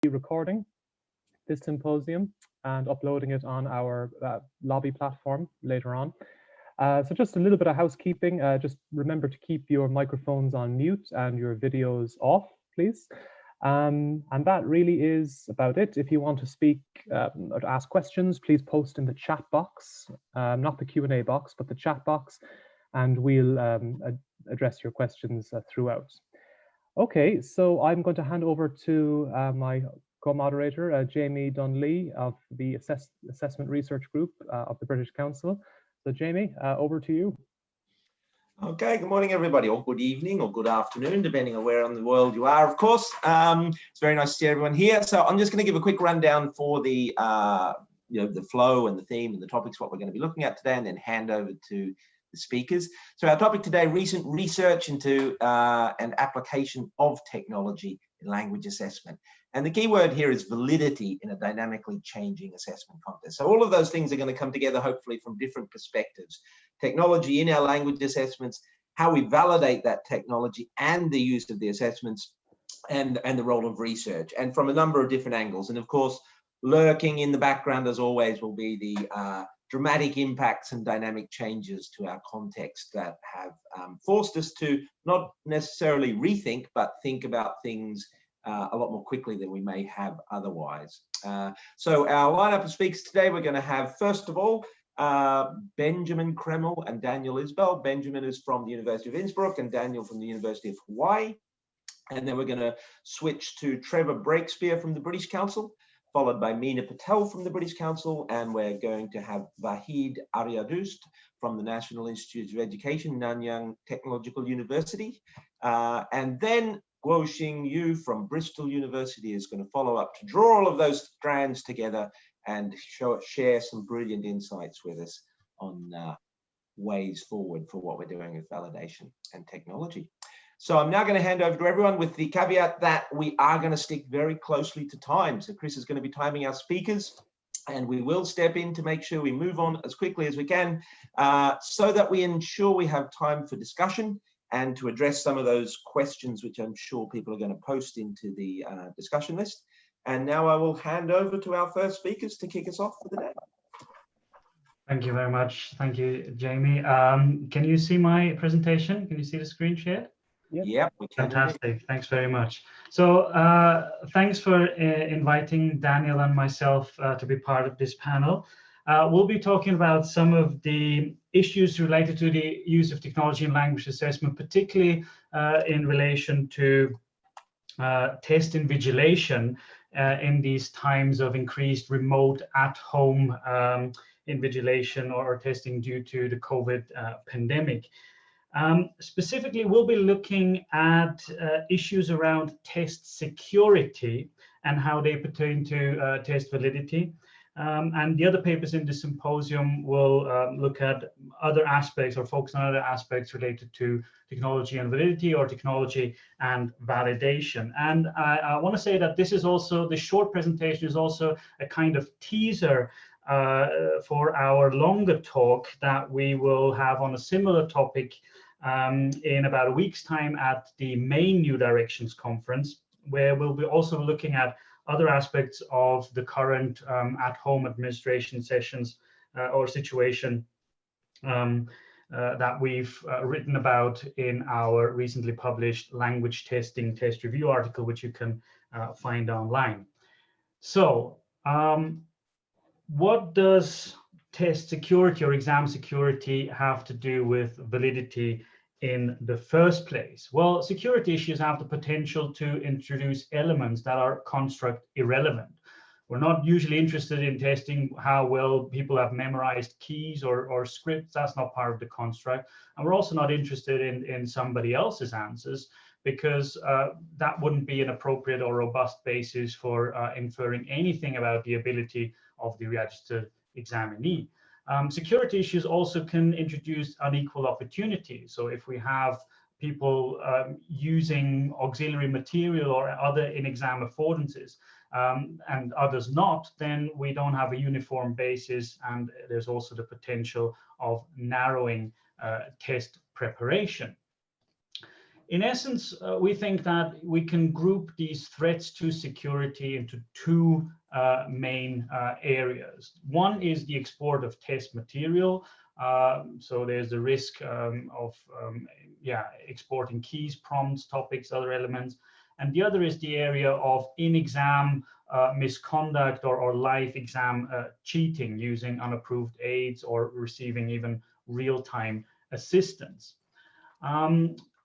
recording this symposium and uploading it on our lobby platform later on. So just a little bit of housekeeping. Just remember to keep your microphones on mute and your videos off, please. And that really is about it. If you want to speak or to ask questions, please post in the chat box, not the Q&A box, but the chat box, and we'll address your questions throughout. Okay, so I'm going to hand over to my co-moderator, Jamie Dunlea of the Assessment Research Group of the British Council. So Jamie, over to you. Okay, good morning, everybody, or good evening, or good afternoon, depending on where in the world you are, of course. It's very nice to see everyone here. So I'm just going to give a quick rundown for the, the flow and the theme and the topics, what we're going to be looking at today, and then hand over to the speakers. So our topic today, recent research into and application of technology in language assessment. And the key word here is validity in a dynamically changing assessment context. So all of those things are going to come together, hopefully, from different perspectives. Technology in our language assessments, how we validate that technology and the use of the assessments, and the role of research, and from a number of different angles. And of course, lurking in the background, as always, will be the dramatic impacts and dynamic changes to our context that have forced us to not necessarily rethink, but think about things a lot more quickly than we may have otherwise. So our lineup of speakers today, we're going to have, first of all, Benjamin Kreml and Daniel Isbell. Benjamin is from the University of Innsbruck and Daniel from the University of Hawaii. And then we're going to switch to Trevor Breakspear from the British Council, followed by Meena Patel from the British Council, and we're going to have Vahid Aryadust from the National Institute of Education, Nanyang Technological University, and then Guoxing Yu from Bristol University is going to follow up to draw all of those strands together and share some brilliant insights with us on ways forward for what we're doing with validation and technology. So I'm now going to hand over to everyone with the caveat that we are going to stick very closely to time. So Chris is going to be timing our speakers, and we will step in to make sure we move on as quickly as we can so that we ensure we have time for discussion and to address some of those questions which I'm sure people are going to post into the discussion list. And now I will hand over to our first speakers to kick us off for the day. Thank you very much. Thank you, Jamie. Can you see my presentation? Can you see the screen shared? Yep, we can. Fantastic. Thanks very much. So thanks for inviting Daniel and myself to be part of this panel. We'll be talking about some of the issues related to the use of technology in language assessment, particularly in relation to test invigilation in these times of increased remote at-home invigilation or testing due to the COVID pandemic. Specifically, we'll be looking at issues around test security and how they pertain to test validity. And the other papers in the symposium will look at other aspects or focus on other aspects related to technology and validity or technology and validation. And I want to say that this is also, the short presentation is also a kind of teaser for our longer talk that we will have on a similar topic in about a week's time at the main New Directions conference, where we'll be also looking at other aspects of the current at-home administration sessions or situation that we've written about in our recently published language testing test review article, which you can find online. So what does test security or exam security have to do with validity in the first place? Well, security issues have the potential to introduce elements that are construct irrelevant. We're not usually interested in testing how well people have memorized keys or scripts. That's not part of the construct. And we're also not interested in somebody else's answers, because that wouldn't be an appropriate or robust basis for inferring anything about the ability of the registered examinee. Security issues also can introduce unequal opportunities. So if we have people using auxiliary material or other in-exam affordances and others not, then we don't have a uniform basis, and there's also the potential of narrowing test preparation. In essence, we think that we can group these threats to security into two main areas. One is the export of test material. So there's the risk of exporting keys, prompts, topics, other elements. And the other is the area of in-exam misconduct or live exam cheating using unapproved aids or receiving even real-time assistance.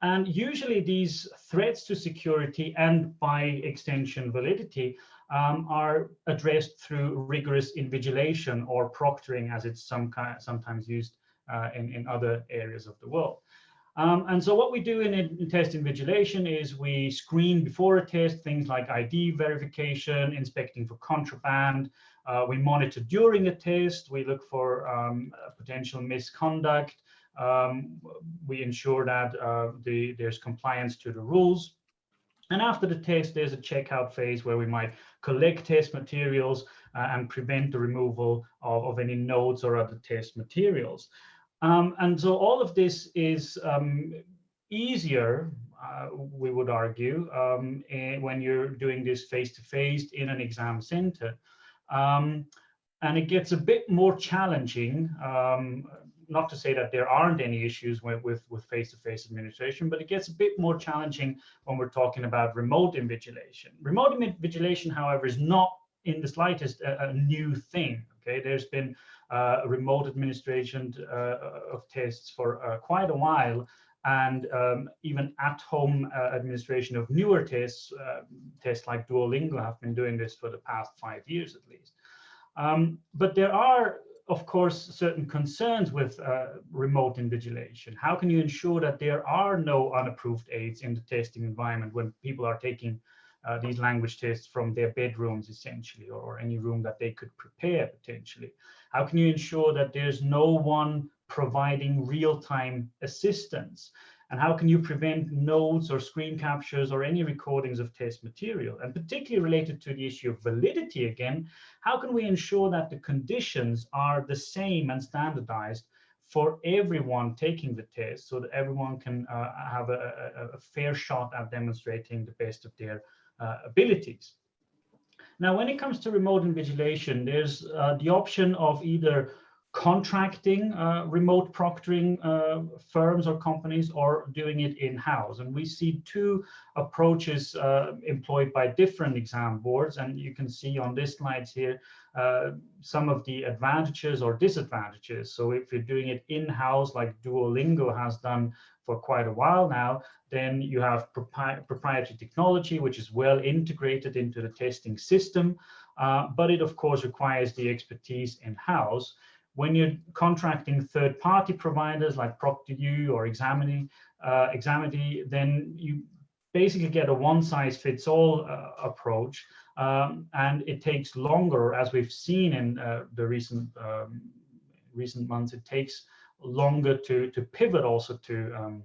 And usually these threats to security and by extension validity are addressed through rigorous invigilation or proctoring, as it's sometimes used in other areas of the world. And so what we do in test invigilation is we screen before a test things like ID verification, inspecting for contraband. We monitor during a test. We look for potential misconduct. We ensure that there's compliance to the rules. And after the test, there's a checkout phase where we might collect test materials and prevent the removal of any notes or other test materials. And so all of this is easier, we would argue, when you're doing this face-to-face in an exam center. And it gets a bit more challenging, not to say that there aren't any issues with face-to-face administration, but it gets a bit more challenging when we're talking about remote invigilation. Remote invigilation, however, is not in the slightest a new thing. Okay, there's been remote administration of tests for quite a while, and even at-home administration of newer tests, tests like Duolingo have been doing this for the past 5 years at least. But there are, of course, certain concerns with remote invigilation. How can you ensure that there are no unapproved aids in the testing environment when people are taking these language tests from their bedrooms, essentially, or any room that they could prepare, potentially? How can you ensure that there's no one providing real-time assistance? And how can you prevent notes or screen captures or any recordings of test material? And particularly related to the issue of validity again, how can we ensure that the conditions are the same and standardized for everyone taking the test so that everyone can have a fair shot at demonstrating the best of their abilities? Now, when it comes to remote invigilation, there's the option of either contracting remote proctoring firms or companies, or doing it in-house. And we see two approaches employed by different exam boards. And you can see on this slide here some of the advantages or disadvantages. So if you're doing it in-house, like Duolingo has done for quite a while now, then you have proprietary technology, which is well integrated into the testing system. But it, of course, requires the expertise in-house. When you're contracting third-party providers like ProctorU or Examity, then you basically get a one-size-fits-all approach, and it takes longer, as we've seen in the recent months. It takes longer to pivot also to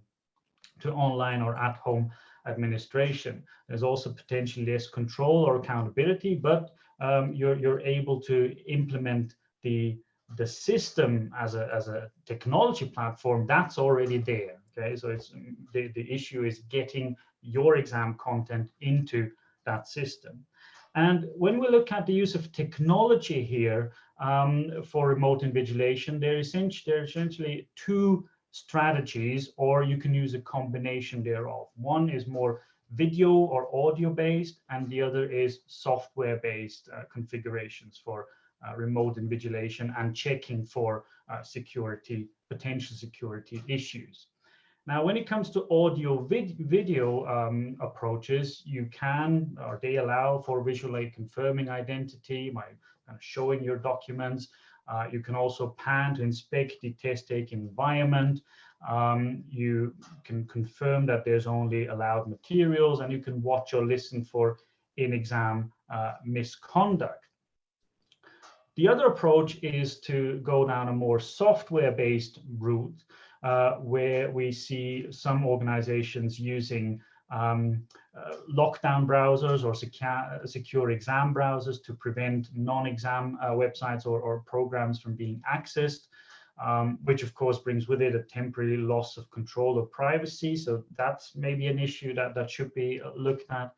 online or at-home administration. There's also potentially less control or accountability, but you're able to implement the system as a technology platform that's already there. Okay, so it's the issue is getting your exam content into that system. And when we look at the use of technology here for remote invigilation, there are essentially two strategies, or you can use a combination thereof. One is more video or audio based, and the other is software based configurations for remote invigilation and checking for potential security issues. Now, when it comes to audio video approaches, you can, or they allow for visually confirming identity by kind of showing your documents. You can also pan to inspect the test-taking environment. You can confirm that there's only allowed materials, and you can watch or listen for in-exam misconduct. The other approach is to go down a more software-based route, where we see some organizations using lockdown browsers or secure exam browsers to prevent non-exam websites or programs from being accessed. which of course brings with it a temporary loss of control of privacy. So that's maybe an issue that should be looked at.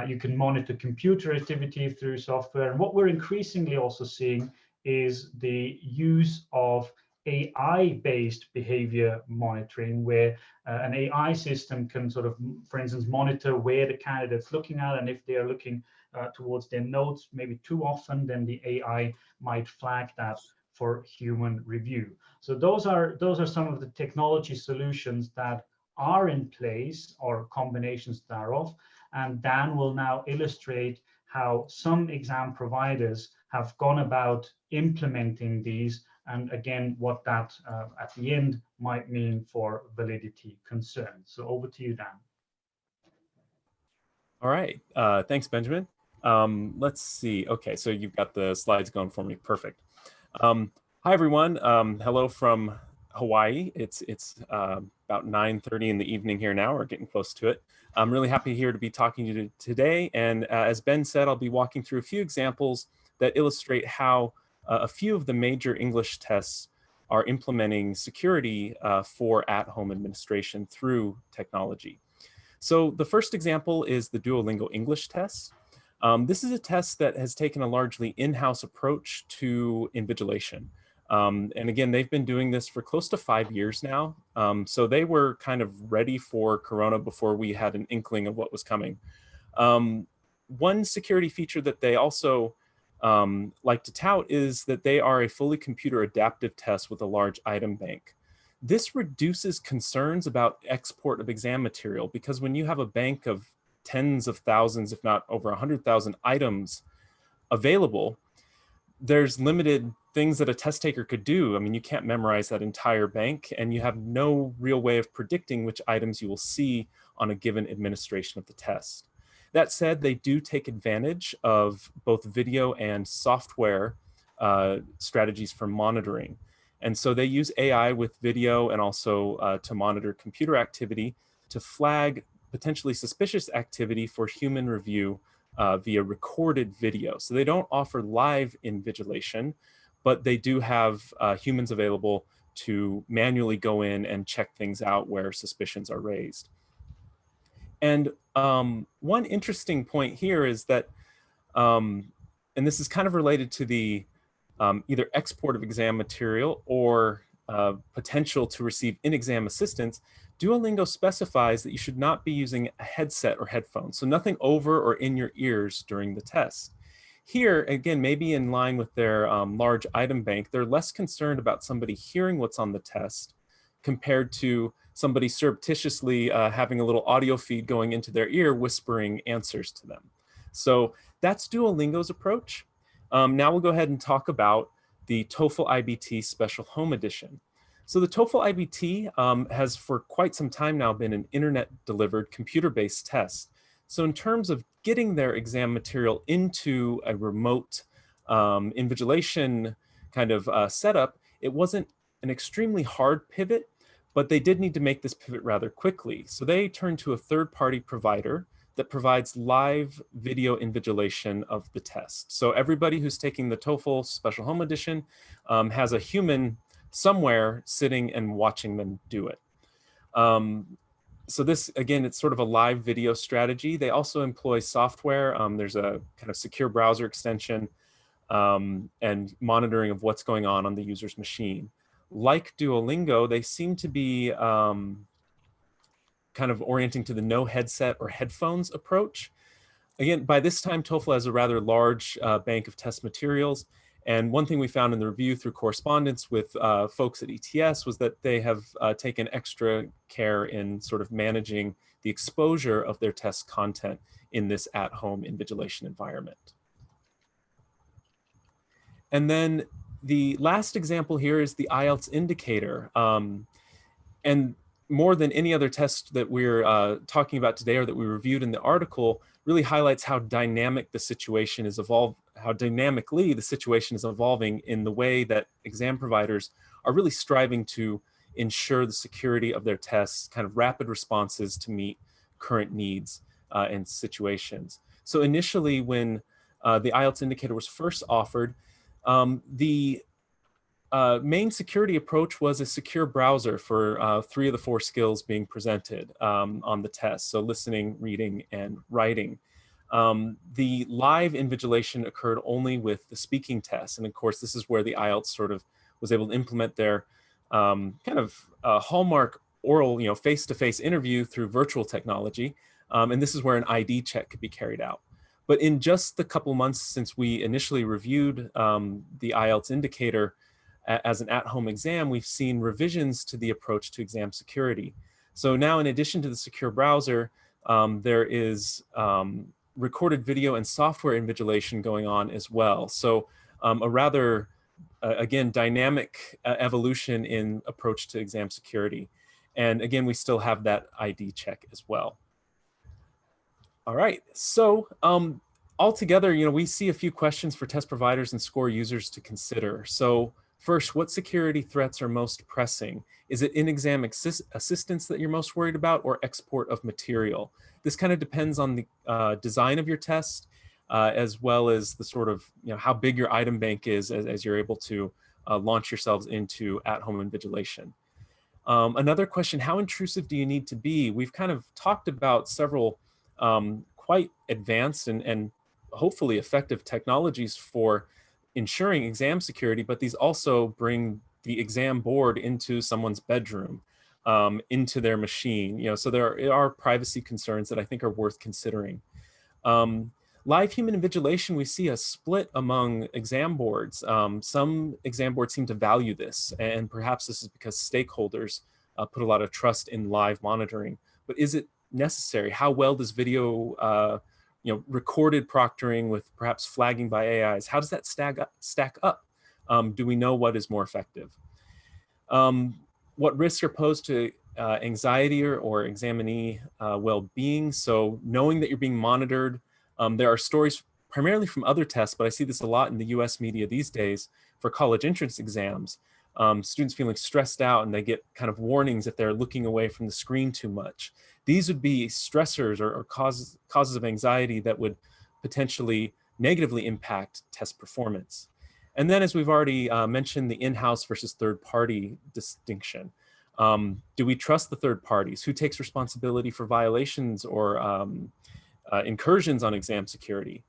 You can monitor computer activity through software. And what we're increasingly also seeing is the use of AI-based behavior monitoring, where an AI system can sort of, for instance, monitor where the candidate's looking at, and if they are looking towards their notes maybe too often, then the AI might flag that for human review. So those are some of the technology solutions that are in place, or combinations thereof. And Dan will now illustrate how some exam providers have gone about implementing these, and again, what that at the end might mean for validity concerns. So over to you, Dan. All right, thanks, Benjamin. Let's see. Okay, so you've got the slides going for me. Perfect. Hi, everyone. Hello from Hawaii. It's about 9:30 in the evening here now. We're getting close to it. I'm really happy here to be talking to you today. And as Ben said, I'll be walking through a few examples that illustrate how a few of the major English tests are implementing security for at-home administration through technology. So the first example is the Duolingo English test. This is a test that has taken a largely in-house approach to invigilation. And again, they've been doing this for close to 5 years now. So they were kind of ready for Corona before we had an inkling of what was coming. One security feature that they also like to tout is that they are a fully computer adaptive test with a large item bank. This reduces concerns about export of exam material, because when you have a bank of tens of thousands, if not over 100,000 items available, there's limited things that a test taker could do. I mean, you can't memorize that entire bank, and you have no real way of predicting which items you will see on a given administration of the test. That said, they do take advantage of both video and software strategies for monitoring. And so they use AI with video and also to monitor computer activity to flag potentially suspicious activity for human review via recorded video. So they don't offer live invigilation, but they do have humans available to manually go in and check things out where suspicions are raised. And one interesting point here is that, and this is kind of related to the either export of exam material or potential to receive in-exam assistance, Duolingo specifies that you should not be using a headset or headphones, so nothing over or in your ears during the test. Here, again, maybe in line with their large item bank, they're less concerned about somebody hearing what's on the test compared to somebody surreptitiously having a little audio feed going into their ear, whispering answers to them. So that's Duolingo's approach. Now we'll go ahead and talk about the TOEFL IBT Special Home Edition. So the TOEFL IBT has for quite some time now been an internet-delivered computer-based test. So in terms of getting their exam material into a remote invigilation kind of setup, it wasn't an extremely hard pivot, but they did need to make this pivot rather quickly. So they turned to a third-party provider that provides live video invigilation of the test. So everybody who's taking the TOEFL Special Home Edition has a human somewhere sitting and watching them do it. So this, again, it's sort of a live video strategy. They also employ software. There's a kind of secure browser extension and monitoring of what's going on the user's machine. Like Duolingo, they seem to be kind of orienting to the no headset or headphones approach. Again, by this time, TOEFL has a rather large bank of test materials. And one thing we found in the review through correspondence with folks at ETS was that they have taken extra care in sort of managing the exposure of their test content in this at-home invigilation environment. And then the last example here is the IELTS indicator. And more than any other test that we're talking about today or that we reviewed in the article, really highlights how dynamic the situation is how dynamically the situation is evolving in the way that exam providers are really striving to ensure the security of their tests, kind of rapid responses to meet current needs and situations. So initially, when the IELTS indicator was first offered, the main security approach was a secure browser for 3 of the 4 skills being presented on the test. So listening, reading, and writing. The live invigilation occurred only with the speaking test. And of course, this is where the IELTS sort of was able to implement their kind of hallmark oral, face-to-face interview through virtual technology. And this is where an ID check could be carried out. But in just the couple months since we initially reviewed the IELTS indicator as an at-home exam, we've seen revisions to the approach to exam security. So now, in addition to the secure browser, there is recorded video and software invigilation going on as well. So a rather, again, dynamic evolution in approach to exam security. And again, we still have that ID check as well. All right, so altogether, we see a few questions for test providers and score users to consider. So first, what security threats are most pressing? Is it in-exam assistance that you're most worried about, or export of material? This kind of depends on the design of your test, as well as the sort of, how big your item bank is as you're able to launch yourselves into at-home invigilation. Another question, how intrusive do you need to be? We've kind of talked about several quite advanced and hopefully effective technologies for ensuring exam security, but these also bring the exam board into someone's bedroom, into their machine. So there are privacy concerns that I think are worth considering. Live human invigilation, we see a split among exam boards. Some exam boards seem to value this, and perhaps this is because stakeholders put a lot of trust in live monitoring. But is it necessary? How well does video, recorded proctoring with perhaps flagging by AIs, how does that stack up? Do we know what is more effective? What risks are posed to anxiety or examinee well-being? So knowing that you're being monitored, there are stories primarily from other tests, but I see this a lot in the US media these days for college entrance exams. Students feeling stressed out, and they get kind of warnings if they're looking away from the screen too much. These would be stressors or causes of anxiety that would potentially negatively impact test performance. And then, as we've already mentioned, the in-house versus third-party distinction. Do we trust the third parties? Who takes responsibility for violations or incursions on exam security?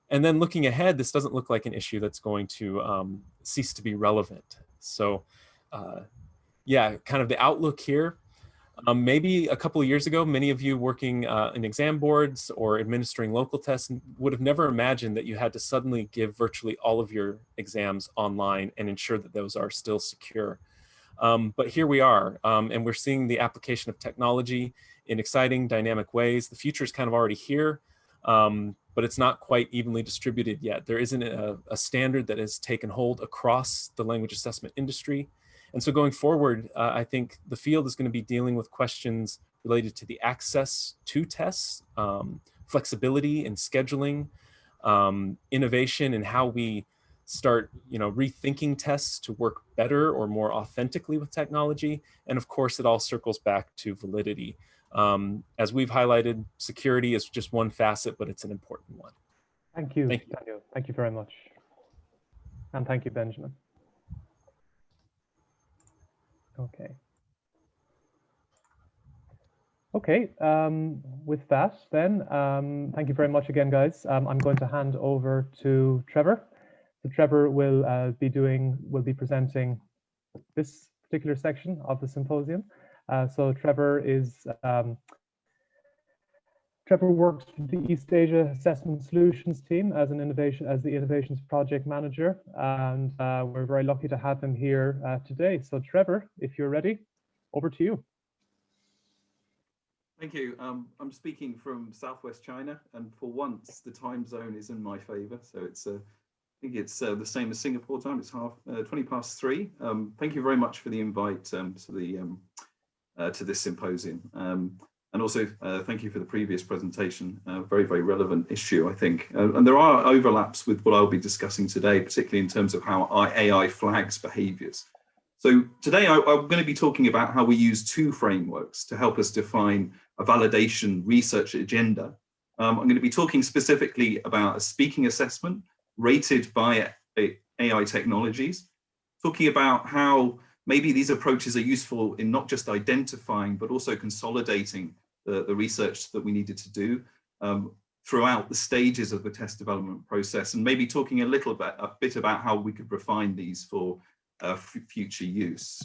And then looking ahead, this doesn't look like an issue that's going to cease to be relevant. So yeah, kind of the outlook here. Maybe a couple of years ago, many of you working in exam boards or administering local tests would have never imagined that you had to suddenly give virtually all of your exams online and ensure that those are still secure. But here we are, and we're seeing the application of technology in exciting, dynamic ways. The future is kind of already here, but it's not quite evenly distributed yet. There isn't a standard that has taken hold across the language assessment industry. And so going forward, I think the field is going to be dealing with questions related to the access to tests, flexibility in scheduling, innovation in how we start, rethinking tests to work better or more authentically with technology. And of course, it all circles back to validity. As we've highlighted, security is just one facet, but it's an important one. Thank you, Daniel. Thank you very much. And thank you, Benjamin. Okay. Okay, with that then, thank you very much again, guys. I'm going to hand over to Trevor. So Trevor will be presenting this particular section of the symposium. So Trevor works with the East Asia Assessment Solutions team as the Innovations Project Manager, and we're very lucky to have him here today. So Trevor, if you're ready, over to you. Thank you. I'm speaking from Southwest China, and for once the time zone is in my favor. So it's I think it's the same as Singapore time. It's 3:20. Thank you very much for the invite to this symposium. And also, thank you for the previous presentation. Very, very relevant issue, I think. And there are overlaps with what I'll be discussing today, particularly in terms of how AI flags behaviors. So today, I'm going to be talking about how we use two frameworks to help us define a validation research agenda. I'm going to be talking specifically about a speaking assessment rated by AI technologies talking about how maybe these approaches are useful in not just identifying, but also consolidating the research that we needed to do throughout the stages of the test development process, and maybe talking a bit about how we could refine these for future use.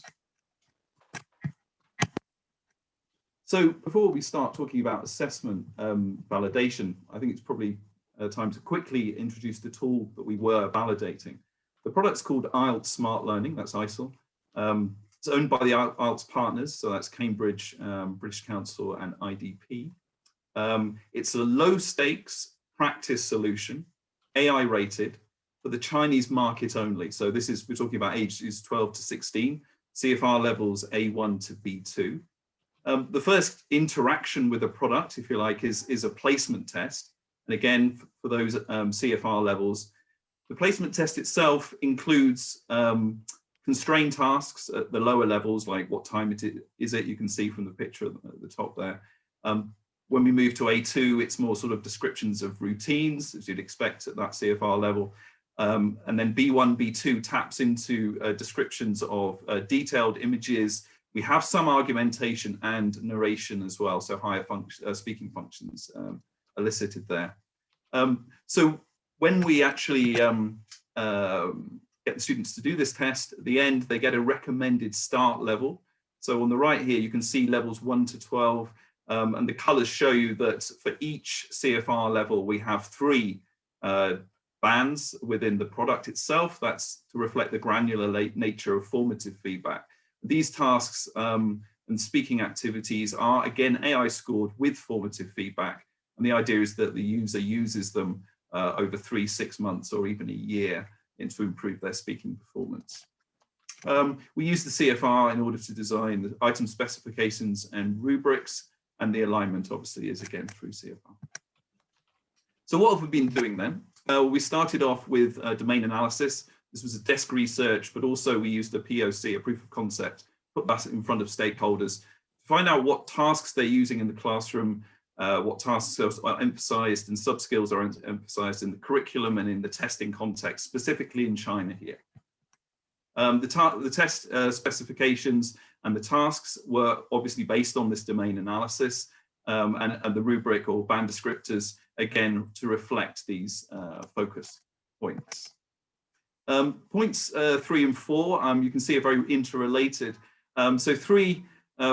So before we start talking about assessment validation, I think it's probably time to quickly introduce the tool that we were validating. The product's called IELTS Smart Learning, that's ISIL. It's owned by the IELTS partners, so that's Cambridge, British Council and IDP. It's a low stakes practice solution, AI rated, for the Chinese market only. So this is, we're talking about ages 12 to 16, CFR levels A1 to B2. The first interaction with the product, if you like, is a placement test. And again, for those CFR levels, the placement test itself includes constrained tasks at the lower levels, like what time is it? You can see from the picture at the top there. When we move to A2, it's more sort of descriptions of routines, as you'd expect at that CFR level. And then B1, B2 taps into descriptions of detailed images. We have some argumentation and narration as well, so higher speaking functions elicited there. So when we actually get the students to do this test, at the end, they get a recommended start level. So on the right here, you can see levels 1 to 12, and the colors show you that for each CFR level, we have 3 bands within the product itself. That's to reflect the granular nature of formative feedback. These tasks and speaking activities are, again, AI scored with formative feedback. And the idea is that the user uses them over 3, 6 months, or even a year to improve their speaking performance. We use the CFR in order to design the item specifications and rubrics, and the alignment obviously is again through CFR. So what have we been doing then? We started off with domain analysis. This was a desk research, but also we used a POC, a proof of concept, put that in front of stakeholders to find out what tasks they're using in the classroom, what tasks are emphasized and sub-skills are emphasized in the curriculum and in the testing context, specifically in China here. The test specifications and the tasks were obviously based on this domain analysis and the rubric or band descriptors, again, to reflect these focus points. Points 3 and 4, you can see are very interrelated. So 3,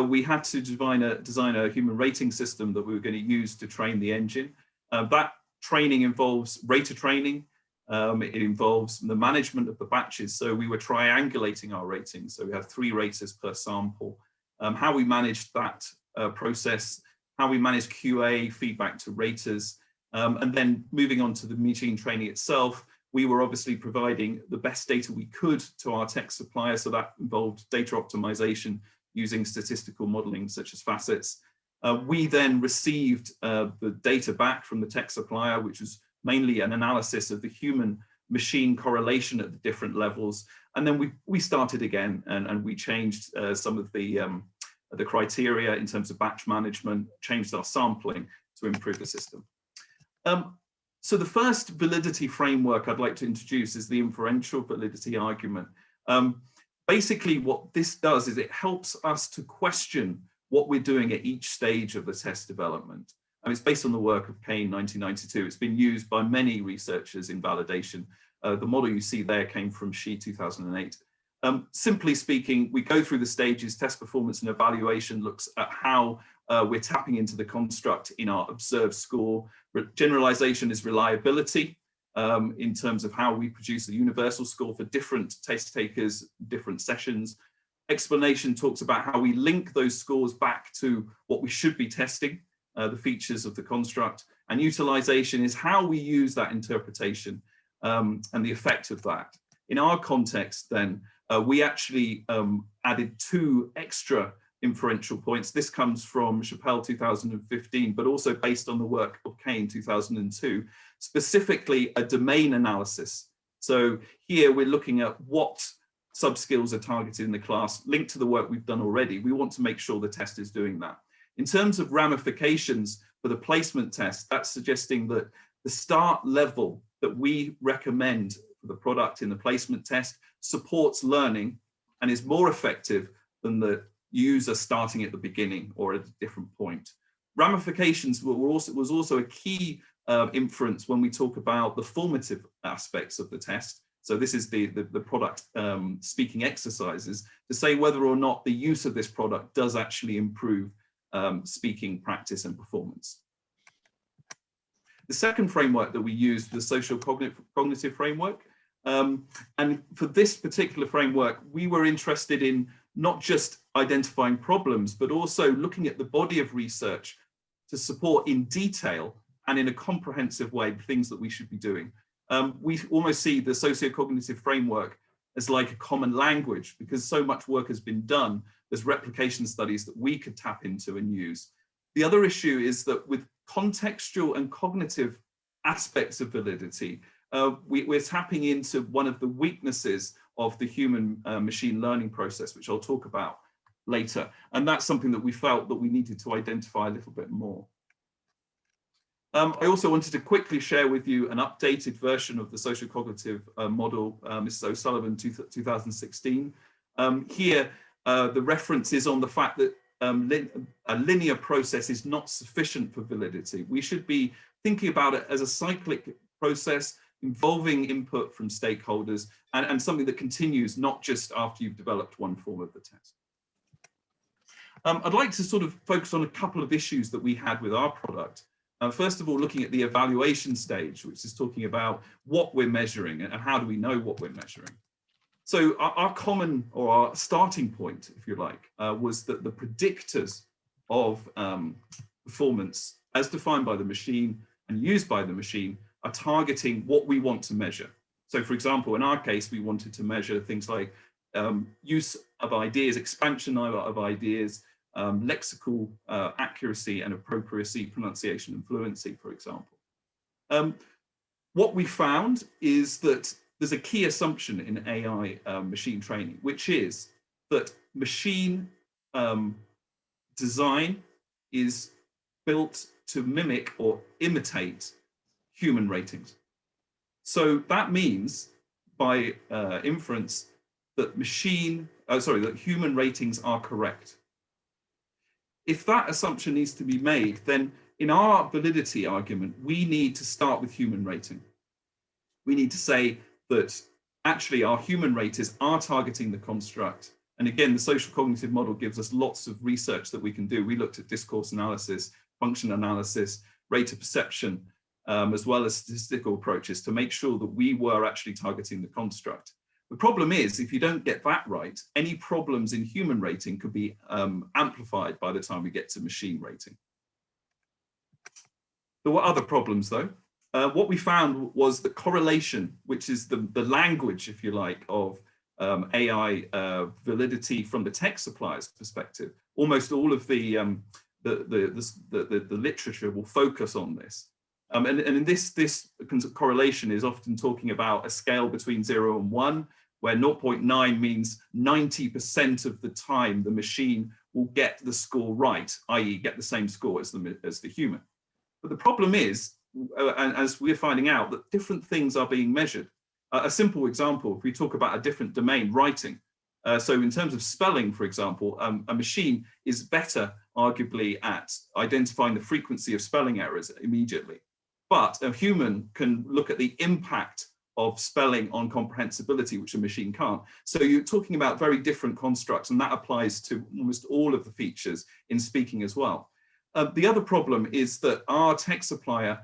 we had to design a human rating system that we were going to use to train the engine. That training involves rater training. It involves the management of the batches. So we were triangulating our ratings. So we have 3 raters per sample. How we managed that process, how we managed QA, feedback to raters, and then moving on to the machine training itself, we were obviously providing the best data we could to our tech supplier. So that involved data optimization using statistical modeling such as facets. We then received the data back from the tech supplier, which was mainly an analysis of the human machine correlation at the different levels. And then we started again and we changed some of the criteria in terms of batch management, changed our sampling to improve the system. So the first validity framework I'd like to introduce is the inferential validity argument. Basically what this does is it helps us to question what we're doing at each stage of the test development. And it's based on the work of Kane, 1992. It's been used by many researchers in validation. The model you see there came from Shi 2008. Simply speaking, we go through the stages. Test performance and evaluation looks at how we're tapping into the construct in our observed score. Generalization is reliability in terms of how we produce a universal score for different test takers, different sessions. Explanation talks about how we link those scores back to what we should be testing, the features of the construct. And utilization is how we use that interpretation and the effect of that. In our context then, we actually added 2 extra inferential points. This comes from Chappell 2015, but also based on the work of Kane 2002, specifically a domain analysis. So here we're looking at what sub-skills are targeted in the class, linked to the work we've done already. We want to make sure the test is doing that. In terms of ramifications for the placement test, that's suggesting that the start level that we recommend for the product in the placement test supports learning and is more effective than the user starting at the beginning or at a different point. Ramifications was also a key inference when we talk about the formative aspects of the test. So this is the product speaking exercises to say whether or not the use of this product does actually improve speaking practice and performance. The second framework that we used, the social cognitive framework. And for this particular framework, we were interested in not just identifying problems, but also looking at the body of research to support in detail and in a comprehensive way the things that we should be doing. We almost see the socio-cognitive framework as like a common language, because so much work has been done. There's replication studies that we could tap into and use. The other issue is that with contextual and cognitive aspects of validity, we're tapping into one of the weaknesses of the human machine learning process, which I'll talk about later. And that's something that we felt that we needed to identify a little bit more. I also wanted to quickly share with you an updated version of the social cognitive model. This is O'Sullivan 2016. Here, the reference is on the fact that a linear process is not sufficient for validity. We should be thinking about it as a cyclic process involving input from stakeholders and something that continues not just after you've developed one form of the test. I'd like to sort of focus on a couple of issues that we had with our product. First of all, looking at the evaluation stage, which is talking about what we're measuring and how do we know what we're measuring. So our starting point, if you like, was that the predictors of performance as defined by the machine and used by the machine are targeting what we want to measure. So for example, in our case, we wanted to measure things like use of ideas, expansion of ideas, lexical accuracy and appropriacy, pronunciation and fluency, for example. What we found is that there's a key assumption in AI machine training, which is that machine design is built to mimic or imitate human ratings. So that means by inference that that human ratings are correct. If that assumption needs to be made, then in our validity argument, we need to start with human rating. We need to say that actually our human raters are targeting the construct. And again, the social cognitive model gives us lots of research that we can do. We looked at discourse analysis, function analysis, rate of perception, as well as statistical approaches to make sure that we were actually targeting the construct. The problem is, if you don't get that right, any problems in human rating could be amplified by the time we get to machine rating. There were other problems though. What we found was the correlation, which is the language, if you like, of AI validity from the tech supplier's perspective. Almost all of the literature will focus on this. And in this correlation is often talking about a scale between 0 and 1, where 0.9 means 90% of the time the machine will get the score right, i.e. get the same score as the human. But the problem is, and as we're finding out, that different things are being measured. A simple example, if we talk about a different domain, writing. So in terms of spelling, for example, a machine is better, arguably, at identifying the frequency of spelling errors immediately. But a human can look at the impact of spelling on comprehensibility, which a machine can't. So you're talking about very different constructs, and that applies to almost all of the features in speaking as well. The other problem is that our tech supplier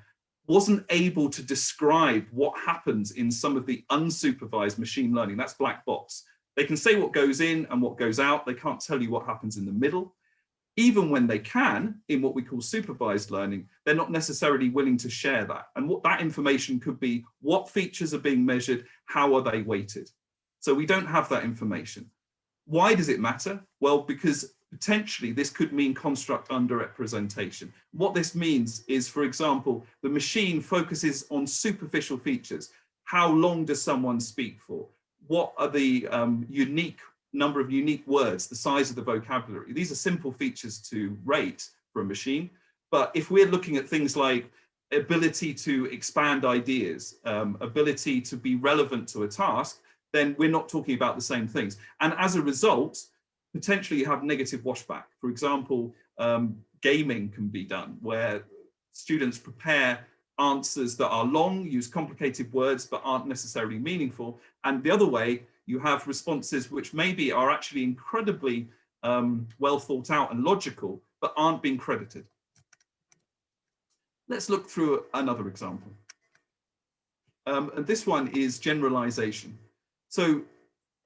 wasn't able to describe what happens in some of the unsupervised machine learning. That's black box. They can say what goes in and what goes out. They can't tell you what happens in the middle. Even when they can, in what we call supervised learning, they're not necessarily willing to share that. And what that information could be, what features are being measured, how are they weighted? So we don't have that information. Why does it matter? Well, because potentially this could mean construct underrepresentation. What this means is, for example, the machine focuses on superficial features. How long does someone speak for? What are the number of unique words, the size of the vocabulary? These are simple features to rate for a machine. But if we're looking at things like ability to expand ideas, ability to be relevant to a task, then we're not talking about the same things. And as a result, potentially you have negative washback. For example, gaming can be done where students prepare answers that are long, use complicated words, but aren't necessarily meaningful. And the other way, you have responses which maybe are actually incredibly well thought out and logical, but aren't being credited. Let's look through another example. And this one is generalization. So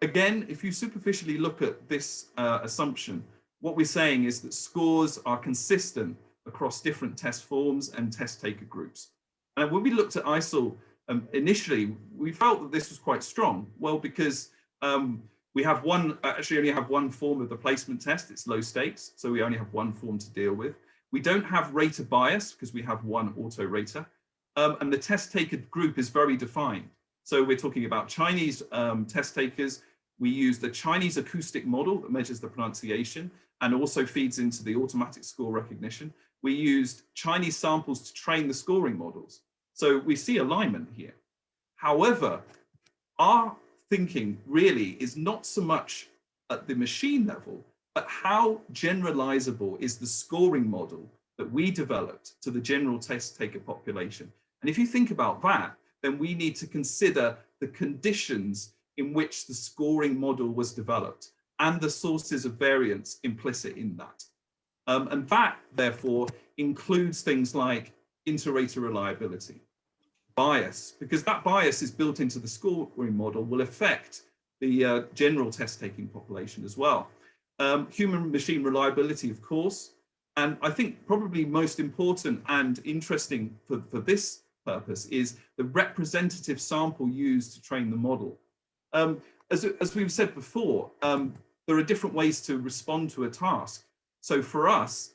again, if you superficially look at this assumption, what we're saying is that scores are consistent across different test forms and test taker groups. And when we looked at ISIL initially, we felt that this was quite strong. Well, because we have actually only have one form of the placement test, it's low stakes, so we only have one form to deal with. We don't have rater bias because we have one auto rater. And the test taker group is very defined. So we're talking about Chinese test takers. We use the Chinese acoustic model that measures the pronunciation and also feeds into the automatic score recognition. We used Chinese samples to train the scoring models. So we see alignment here. However, our thinking really is not so much at the machine level, but how generalizable is the scoring model that we developed to the general test taker population? And if you think about that, then we need to consider the conditions in which the scoring model was developed and the sources of variance implicit in that. And that, therefore, includes things like inter-rater reliability, bias, because that bias is built into the scoring model, will affect the general test-taking population as well. Human-machine reliability, of course, and I think probably most important and interesting for this purpose is the representative sample used to train the model. As we've said before, there are different ways to respond to a task. So for us,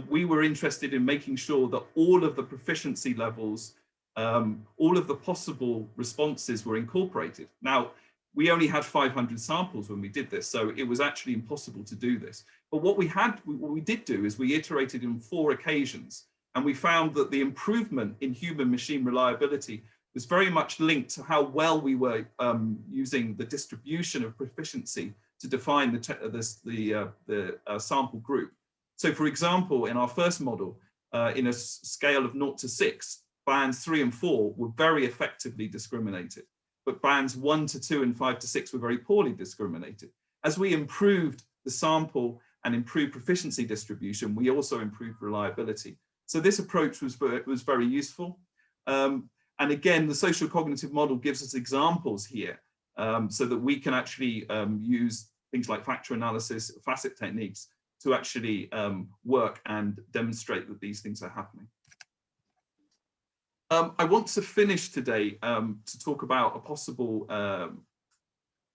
we were interested in making sure that all of the proficiency levels, all of the possible responses were incorporated. Now, we only had 500 samples when we did this, so it was actually impossible to do this. But what we did do is we iterated on 4 occasions, and we found that the improvement in human-machine reliability was very much linked to how well we were using the distribution of proficiency to define the sample group. So for example, in our first model, in a scale of 0 to 6, bands 3 and 4 were very effectively discriminated, but bands 1 to 2 and 5 to 6 were very poorly discriminated. As we improved the sample and improved proficiency distribution, we also improved reliability. So this approach was very useful. And again, the social cognitive model gives us examples here so that we can actually use things like factor analysis, facet techniques to actually work and demonstrate that these things are happening. I want to finish today to talk about a possible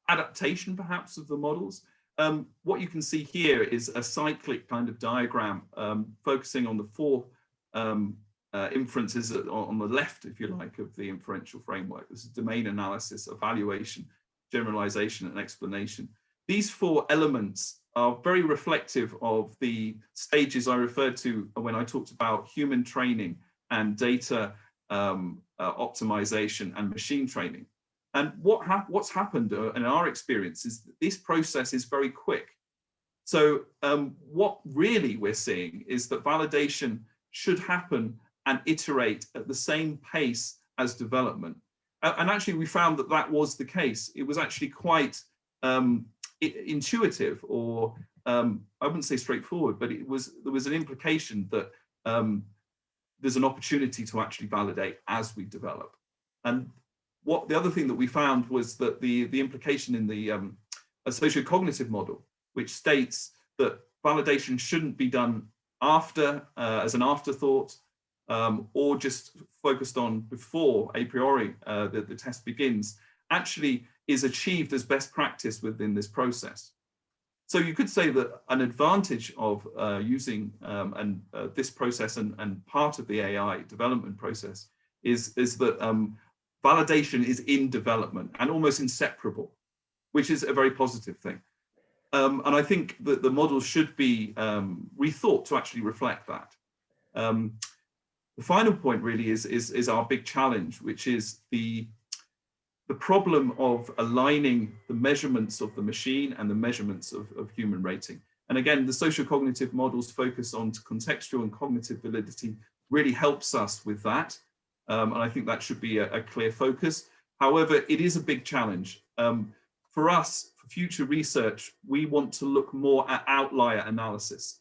adaptation, perhaps, of the models. What you can see here is a cyclic kind of diagram focusing on the 4 inferences on the left, if you like, of the inferential framework. This is domain analysis, evaluation, generalization, and explanation. These 4 elements are very reflective of the stages I referred to when I talked about human training and data optimization and machine training. And what's happened in our experience is that this process is very quick. So what really we're seeing is that validation should happen and iterate at the same pace as development. And actually we found that that was the case. It was actually quite intuitive, or I wouldn't say straightforward, but there was an implication that there's an opportunity to actually validate as we develop. And the other thing that we found was that the implication in the socio-cognitive model, which states that validation shouldn't be done after, as an afterthought, or just focused on before a priori the test begins, actually is achieved as best practice within this process. So you could say that an advantage of using this process and part of the AI development process is that validation is in development and almost inseparable, which is a very positive thing. And I think that the model should be rethought to actually reflect that. The final point really is our big challenge, which is the problem of aligning the measurements of the machine and the measurements of human rating. And again, the socio-cognitive models focus on contextual and cognitive validity really helps us with that. And I think that should be a clear focus. However, it is a big challenge. For us, for future research, we want to look more at outlier analysis.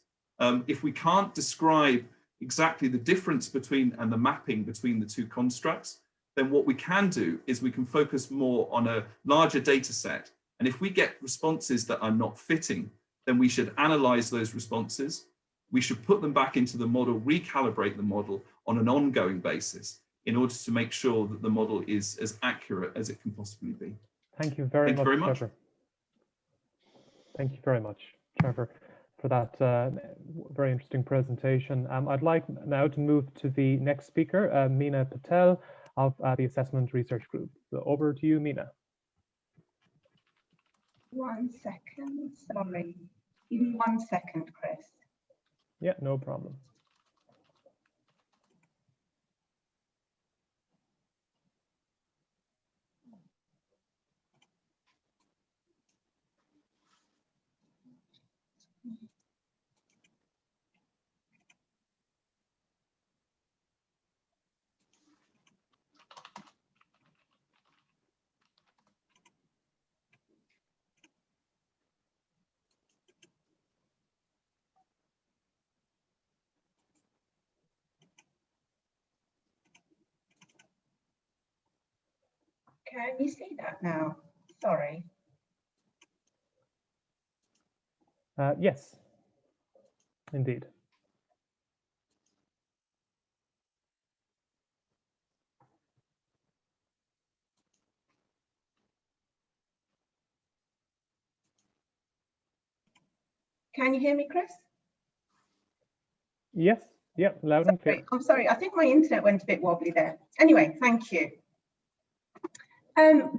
If we can't describe exactly the difference between and the mapping between the two constructs, then what we can do is we can focus more on a larger data set. And if we get responses that are not fitting, then we should analyze those responses. We should put them back into the model, recalibrate the model on an ongoing basis in order to make sure that the model is as accurate as it can possibly be. Thank you very much, Trevor. Thank you very much, Trevor, for that very interesting presentation. I'd like now to move to the next speaker, Meena Patel of the Assessment Research Group. So over to you, Meena. 1 second, sorry. Give me 1 second, Chris. Yeah, no problem. Can you see that now? Sorry. Yes, indeed. Can you hear me, Chris? Yes, yeah, loud and clear. I'm sorry, I think my internet went a bit wobbly there. Anyway, thank you.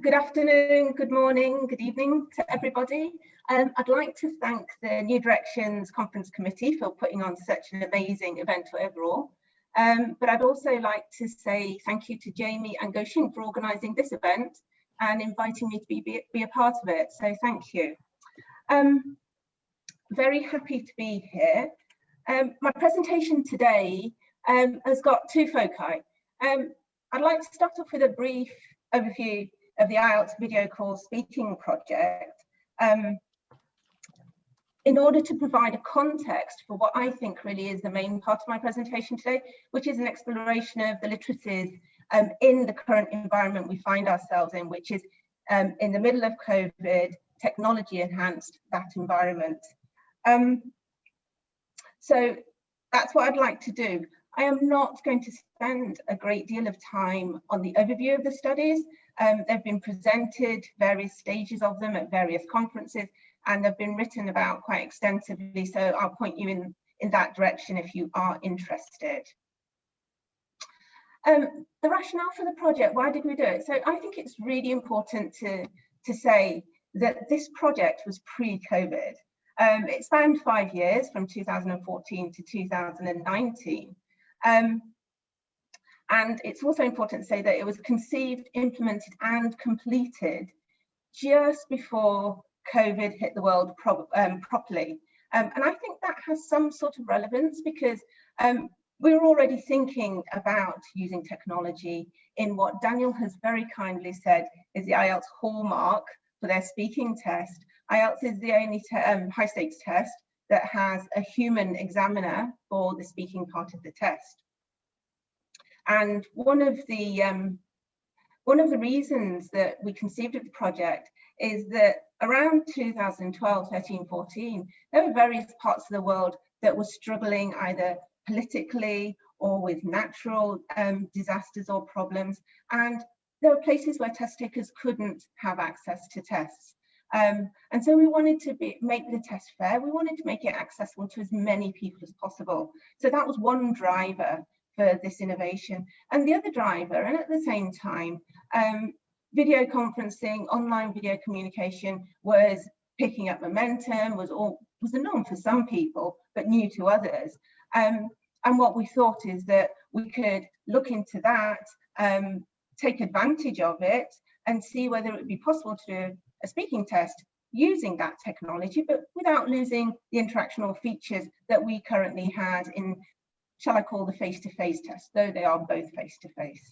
Good afternoon, good morning, good evening to everybody. I'd like to thank the New Directions Conference Committee for putting on such an amazing event overall. But I'd also like to say thank you to Jamie and Goshing for organising this event and inviting me to be a part of it. So thank you. Very happy to be here. My presentation today has got two foci. I'd like to start off with a brief overview of the IELTS video call speaking project in order to provide a context for what I think really is the main part of my presentation today, which is an exploration of the literacies in the current environment we find ourselves in, which is in the middle of COVID, technology enhanced that environment. So that's what I'd like to do. I am not going to spend a great deal of time on the overview of the studies. They've been presented, various stages of them at various conferences, and they've been written about quite extensively. So I'll point you in that direction if you are interested. The rationale for the project, why did we do it? So I think it's really important to say that this project was pre-COVID. It spanned 5 years from 2014 to 2019. And it's also important to say that it was conceived, implemented and completed just before COVID hit the world properly. And I think that has some sort of relevance because we're already thinking about using technology in what Daniel has very kindly said is the IELTS hallmark for their speaking test. IELTS is the only high stakes test that has a human examiner for the speaking part of the test. And one of the reasons that we conceived of the project is that around 2012, 13, 14, there were various parts of the world that were struggling either politically or with natural disasters or problems. And there were places where test takers couldn't have access to tests. And so we wanted to make the test fair. We wanted to make it accessible to as many people as possible. So that was one driver for this innovation. And the other driver, and at the same time, video conferencing, online video communication was picking up momentum, was the norm for some people, but new to others. And what we thought is that we could look into that, take advantage of it, and see whether it would be possible to do a speaking test using that technology, but without losing the interactional features that we currently had in, shall I call, the face-to-face test, though they are both face-to-face.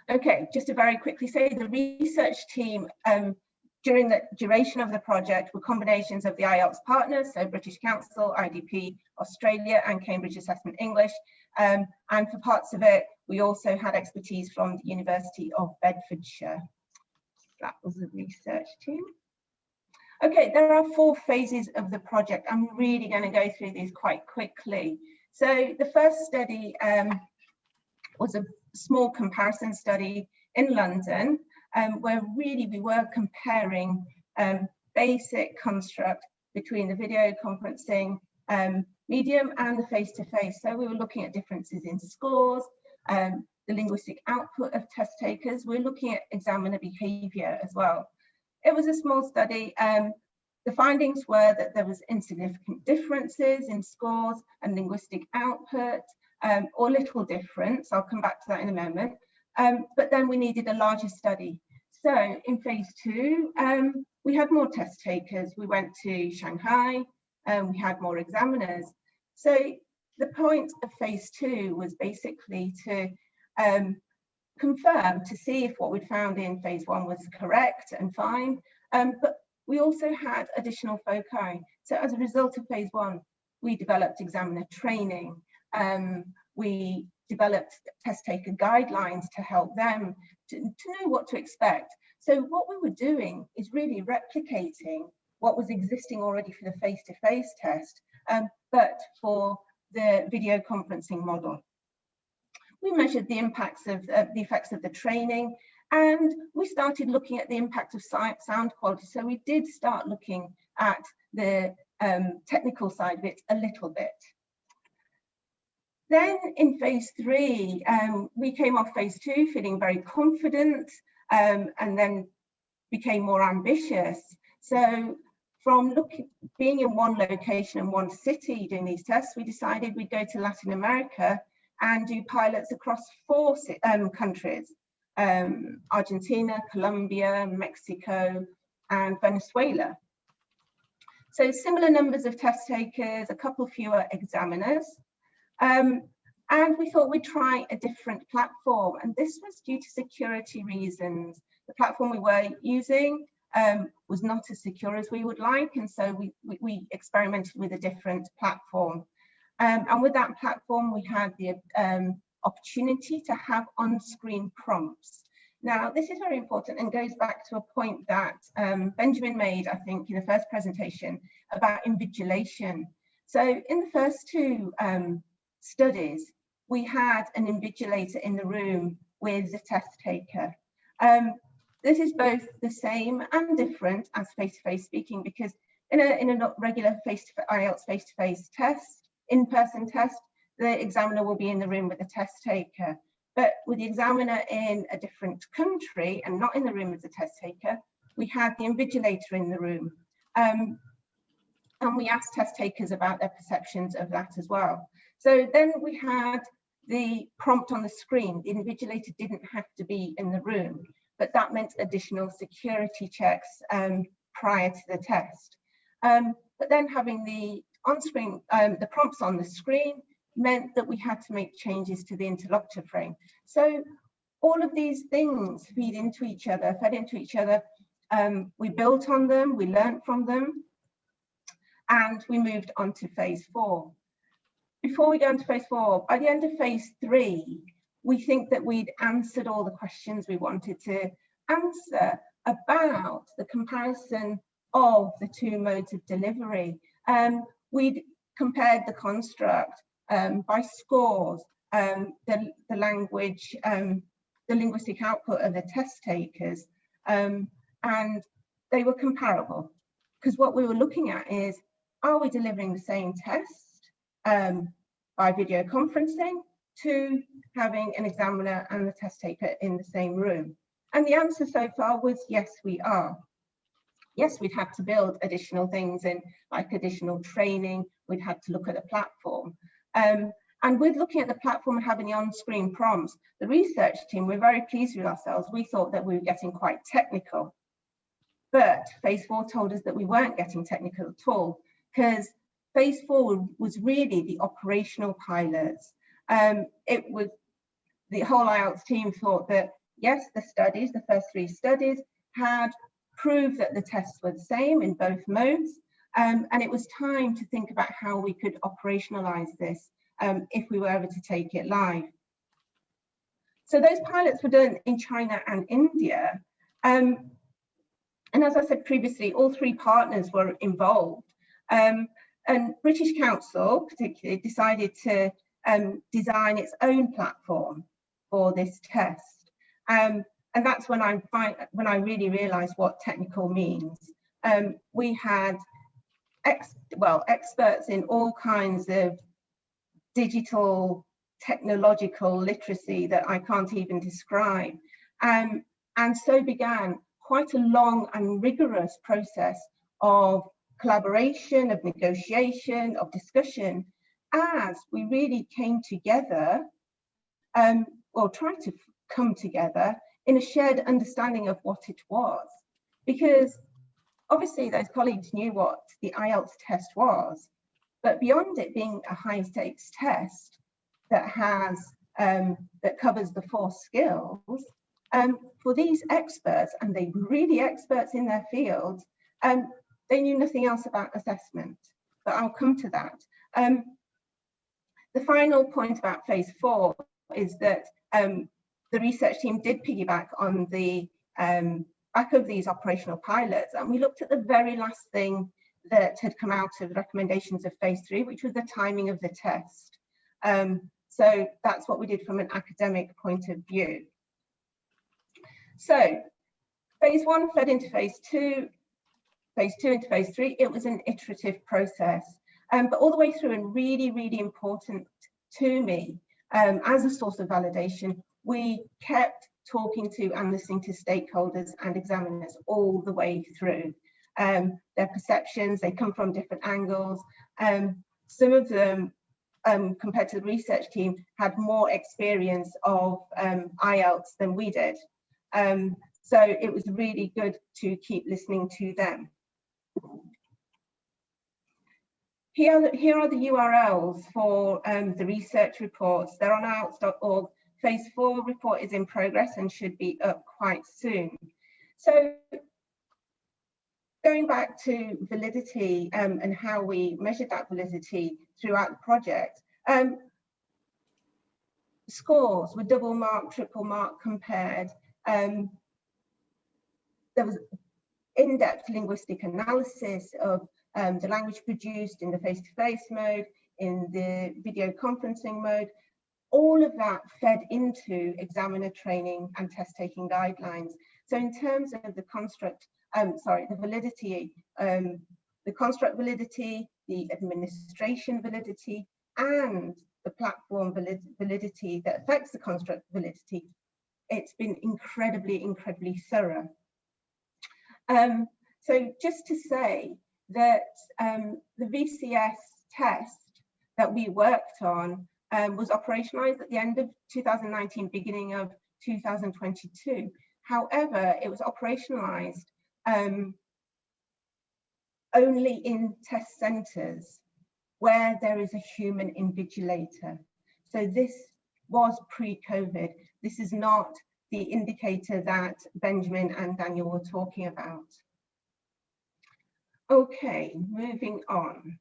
Okay, just to very quickly say, the research team during the duration of the project were combinations of the IELTS partners, so British Council, IDP Australia, and Cambridge Assessment English. And for parts of it, we also had expertise from the University of Bedfordshire. That was the research team. Okay, there are 4 phases of the project. I'm really going to go through these quite quickly. So the first study was a small comparison study in London, where really we were comparing basic construct between the video conferencing medium and the face-to-face. So we were looking at differences in scores, the linguistic output of test takers. We're looking at examiner behaviour as well. It was a small study. The findings were that there was insignificant differences in scores and linguistic output, or little difference. I'll come back to that in a moment. But then we needed a larger study. So in phase 2, we had more test takers. We went to Shanghai, we had more examiners. So the point of phase 2 was basically to confirm, to see if what we'd found in phase 1 was correct and fine. But we also had additional foci. So as a result of phase 1, we developed examiner training. We developed test taker guidelines to help them to know what to expect. So what we were doing is really replicating what was existing already for the face-to-face test, but for the video conferencing model. We measured the impacts of the effects of the training, and we started looking at the impact of sound quality. So we did start looking at the technical side of it a little bit. Then in phase 3, we came off phase 2 feeling very confident, and then became more ambitious. So from being in one location and one city doing these tests, we decided we'd go to Latin America and do pilots across 4 countries: Argentina, Colombia, Mexico, and Venezuela. So similar numbers of test takers, a couple fewer examiners. And we thought we'd try a different platform, and this was due to security reasons. The platform we were using was not as secure as we would like, and so we experimented with a different platform. And with that platform, we had the opportunity to have on-screen prompts. Now, this is very important and goes back to a point that Benjamin made, I think, in the first presentation about invigilation. So in the first 2 studies, we had an invigilator in the room with the test taker. This is both the same and different as face-to-face speaking, because in a regular IELTS face-to-face test, in-person test, the examiner will be in the room with the test taker. But with the examiner in a different country and not in the room with the test taker, we had the invigilator in the room. And we asked test takers about their perceptions of that as well. So then we had the prompt on the screen. The invigilator didn't have to be in the room, but that meant additional security checks prior to the test. But then having the on-screen, the prompts on the screen meant that we had to make changes to the interlocutor frame. So all of these things fed into each other. We built on them, we learned from them, and we moved on to phase 4. Before we go into phase 4, by the end of phase 3, we think that we'd answered all the questions we wanted to answer about the comparison of the 2 modes of delivery. We'd compared the construct by scores, the language, the linguistic output of the test takers, and they were comparable. Because what we were looking at is, are we delivering the same test by video conferencing to having an examiner and the test taker in the same room? And the answer so far was yes, we are. Yes, we'd have to build additional things in, like additional training. We'd have to look at a platform. And And with looking at the platform and having the on-screen prompts, the research team, we're very pleased with ourselves. We thought that we were getting quite technical. But phase 4 told us that we weren't getting technical at all, because phase 4 was really the operational pilots. It was the whole IELTS team thought that, yes, the first 3 studies had proved that the tests were the same in both modes. And it was time to think about how we could operationalize this if we were ever to take it live. So those pilots were done in China and India. And as I said previously, all 3 partners were involved. And British Council particularly decided to design its own platform for this test. And that's when I really realized what technical means. We had experts in all kinds of digital technological literacy that I can't even describe. And so began quite a long and rigorous process of collaboration, of negotiation, of discussion, as we really came together, or tried to come together in a shared understanding of what it was. Because obviously those colleagues knew what the IELTS test was, but beyond it being a high stakes test that has, that covers the 4 skills, for these experts, and they were really experts in their fields, they knew nothing else about assessment, but I'll come to that. The final point about phase 4 is that the research team did piggyback on the back of these operational pilots, and we looked at the very last thing that had come out of the recommendations of phase 3, which was the timing of the test. So that's what we did from an academic point of view. So phase 1 fed into phase 2 into phase 3. It was an iterative process, but all the way through, and really, really important to me as a source of validation, we kept talking to and listening to stakeholders and examiners all the way through. Their perceptions, they come from different angles. Some of them, compared to the research team, had more experience of IELTS than we did. So it was really good to keep listening to them. Here are the URLs for the research reports. They're on IELTS.org. Phase 4 report is in progress and should be up quite soon. So going back to validity and how we measured that validity throughout the project, scores were double mark, triple mark compared. There was in-depth linguistic analysis of the language produced in the face-to-face mode, in the video conferencing mode. All of that fed into examiner training and test-taking guidelines. So in terms of the construct, the validity, the construct validity, the administration validity, and the platform validity that affects the construct validity, it's been incredibly, incredibly thorough. So just to say that the VCS test that we worked on was operationalized at the end of 2019, beginning of 2022. However, it was operationalized only in test centers where there is a human invigilator. So this was pre-COVID. This is not the indicator that Benjamin and Daniel were talking about. Okay, moving on.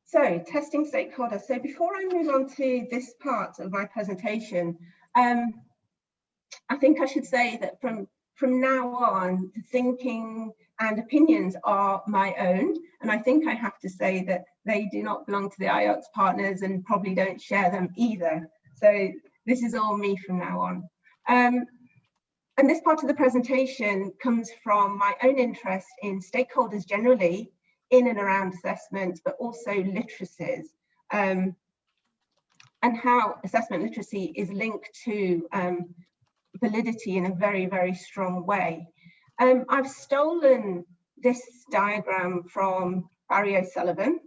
So testing stakeholders. So before I move on to this part of my presentation, I think I should say that from now on, the thinking and opinions are my own. And I think I have to say that they do not belong to the IELTS partners and probably don't share them either. So this is all me from now on. And this part of the presentation comes from my own interest in stakeholders generally, in and around assessment, but also literacies, and how assessment literacy is linked to validity in a very, very strong way. I've stolen this diagram from Barry O'Sullivan,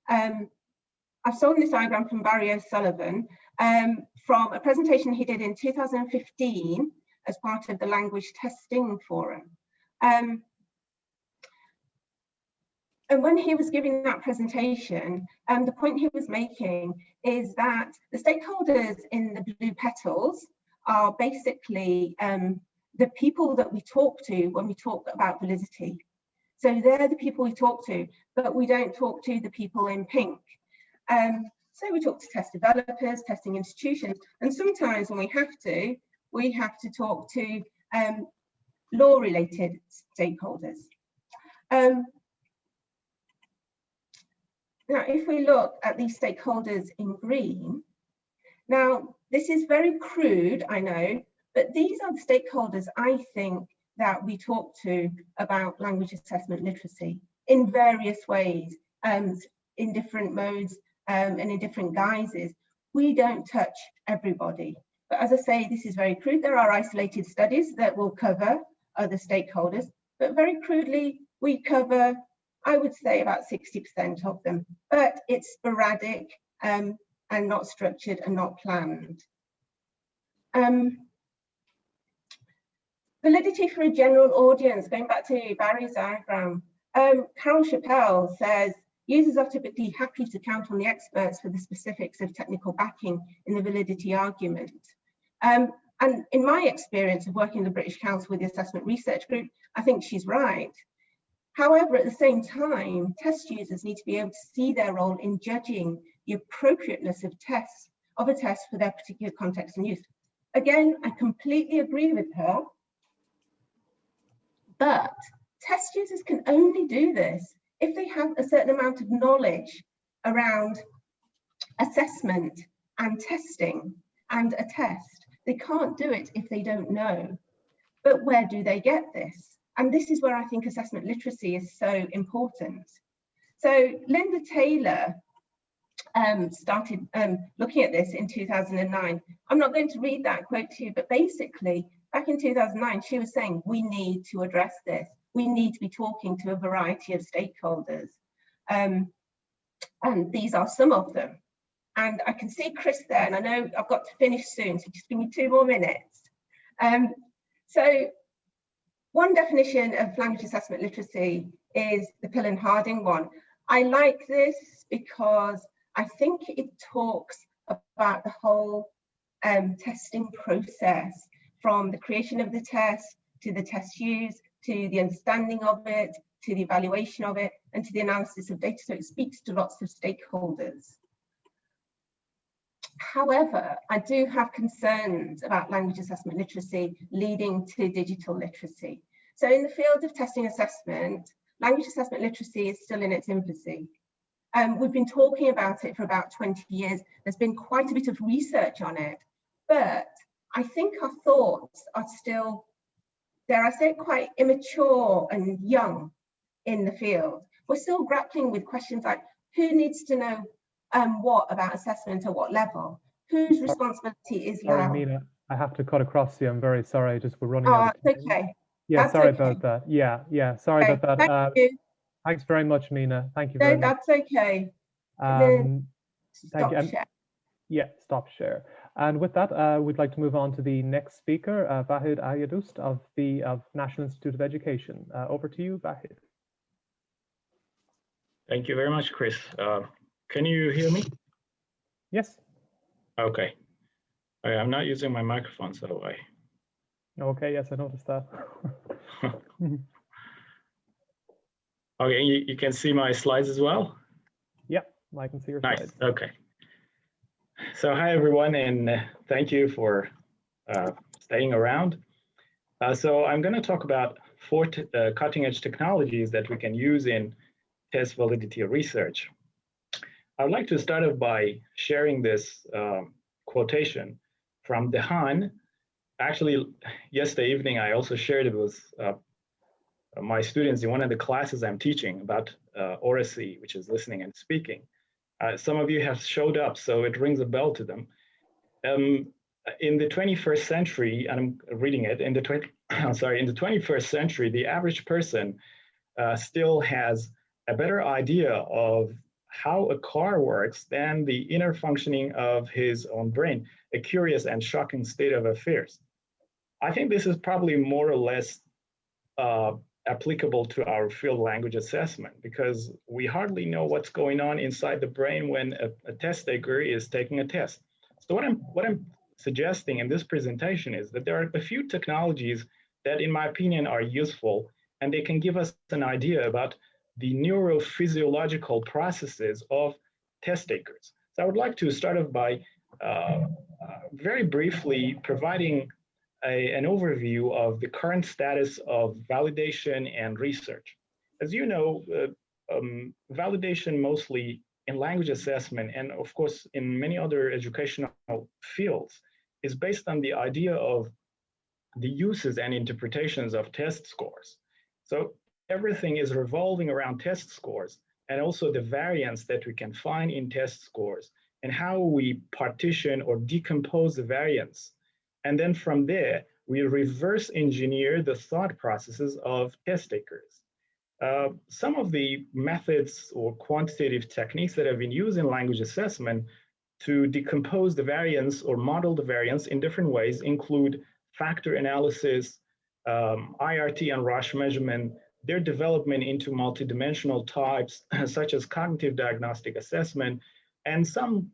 I've stolen this diagram from Barry O'Sullivan from a presentation he did in 2015 as part of the Language Testing Forum. And when he was giving that presentation, the point he was making is that the stakeholders in the blue petals are basically the people that we talk to when we talk about validity. So they're the people we talk to, but we don't talk to the people in pink. So we talk to test developers, testing institutions, and sometimes when we have to talk to law-related stakeholders. Now, if we look at these stakeholders in green, now this is very crude, I know, but these are the stakeholders I think that we talk to about language assessment literacy in various ways, in different modes and in different guises. We don't touch everybody. But as I say, this is very crude. There are isolated studies that will cover other stakeholders, but very crudely, we cover, I would say, about 60% of them, but it's sporadic and not structured and not planned. Validity for a general audience, going back to Barry's diagram, Carol Chappell says, users are typically happy to count on the experts for the specifics of technical backing in the validity argument. And in my experience of working in the British Council with the Assessment Research Group, I think she's right. However, at the same time, test users need to be able to see their role in judging the appropriateness of a test for their particular context and use. Again, I completely agree with her, but test users can only do this if they have a certain amount of knowledge around assessment and testing and a test. They can't do it if they don't know. But where do they get this? And this is where I think assessment literacy is so important. So Linda Taylor started looking at this in 2009. I'm not going to read that quote to you, but basically back in 2009, she was saying we need to address this. We need to be talking to a variety of stakeholders. And these are some of them. And I can see Chris there, and I know I've got to finish soon, so just give me 2 more minutes. So one definition of language assessment literacy is the Pillen-Harding one. I like this because I think it talks about the whole testing process, from the creation of the test, to the test used, to the understanding of it, to the evaluation of it, and to the analysis of data. So it speaks to lots of stakeholders. However, I do have concerns about language assessment literacy leading to digital literacy. So in the field of testing assessment, language assessment literacy is still in its infancy. We've been talking about it for about 20 years. There's been quite a bit of research on it, but I think our thoughts are still, dare I say, quite immature and young in the field. We're still grappling with questions like, who needs to know what about assessment at what level? Whose responsibility is Sorry, now? Mina, I have to cut across you. I'm very sorry. Just we're running out of time. Okay. Yeah, That's sorry okay. about that. Yeah, sorry Okay, about that. thank you. Thanks very much, Mina. Thank you No, very much. that's okay. Thank you. Share. Yeah, stop share. And with that, we'd like to move on to the next speaker, Vahid Ayadust of the National Institute of Education. Over to you, Vahid. Thank you very much, Chris. Can you hear me? Yes. Okay. I'm not using my microphone, so I. Okay, yes, I noticed that. Okay, you can see my slides as well? Yeah, I can see your nice. slides. Okay. So hi, everyone, and thank you for staying around. So I'm going to talk about 4 cutting-edge technologies that we can use in test validity research. I'd like to start off by sharing this quotation from Dehan. Actually, yesterday evening, I also shared it with my students in one of the classes I'm teaching about oracy, which is listening and speaking. Some of you have showed up, so it rings a bell to them. In the 21st century, and I'm reading it, in the 21st century, the average person still has a better idea of how a car works than the inner functioning of his own brain, a curious and shocking state of affairs. I think this is probably more or less applicable to our field language assessment, because we hardly know what's going on inside the brain when a test taker is taking a test. So what I'm suggesting in this presentation is that there are a few technologies that, in my opinion, are useful, and they can give us an idea about the neurophysiological processes of test takers. So I would like to start off by very briefly providing an overview of the current status of validation and research. As you know, validation mostly in language assessment, and of course in many other educational fields, is based on the idea of the uses and interpretations of test scores. So everything is revolving around test scores, and also the variance that we can find in test scores, and how we partition or decompose the variance. And then from there, we reverse engineer the thought processes of test takers. Some of the methods or quantitative techniques that have been used in language assessment to decompose the variance or model the variance in different ways include factor analysis, IRT and Roche measurement, their development into multidimensional types, such as cognitive diagnostic assessment, and some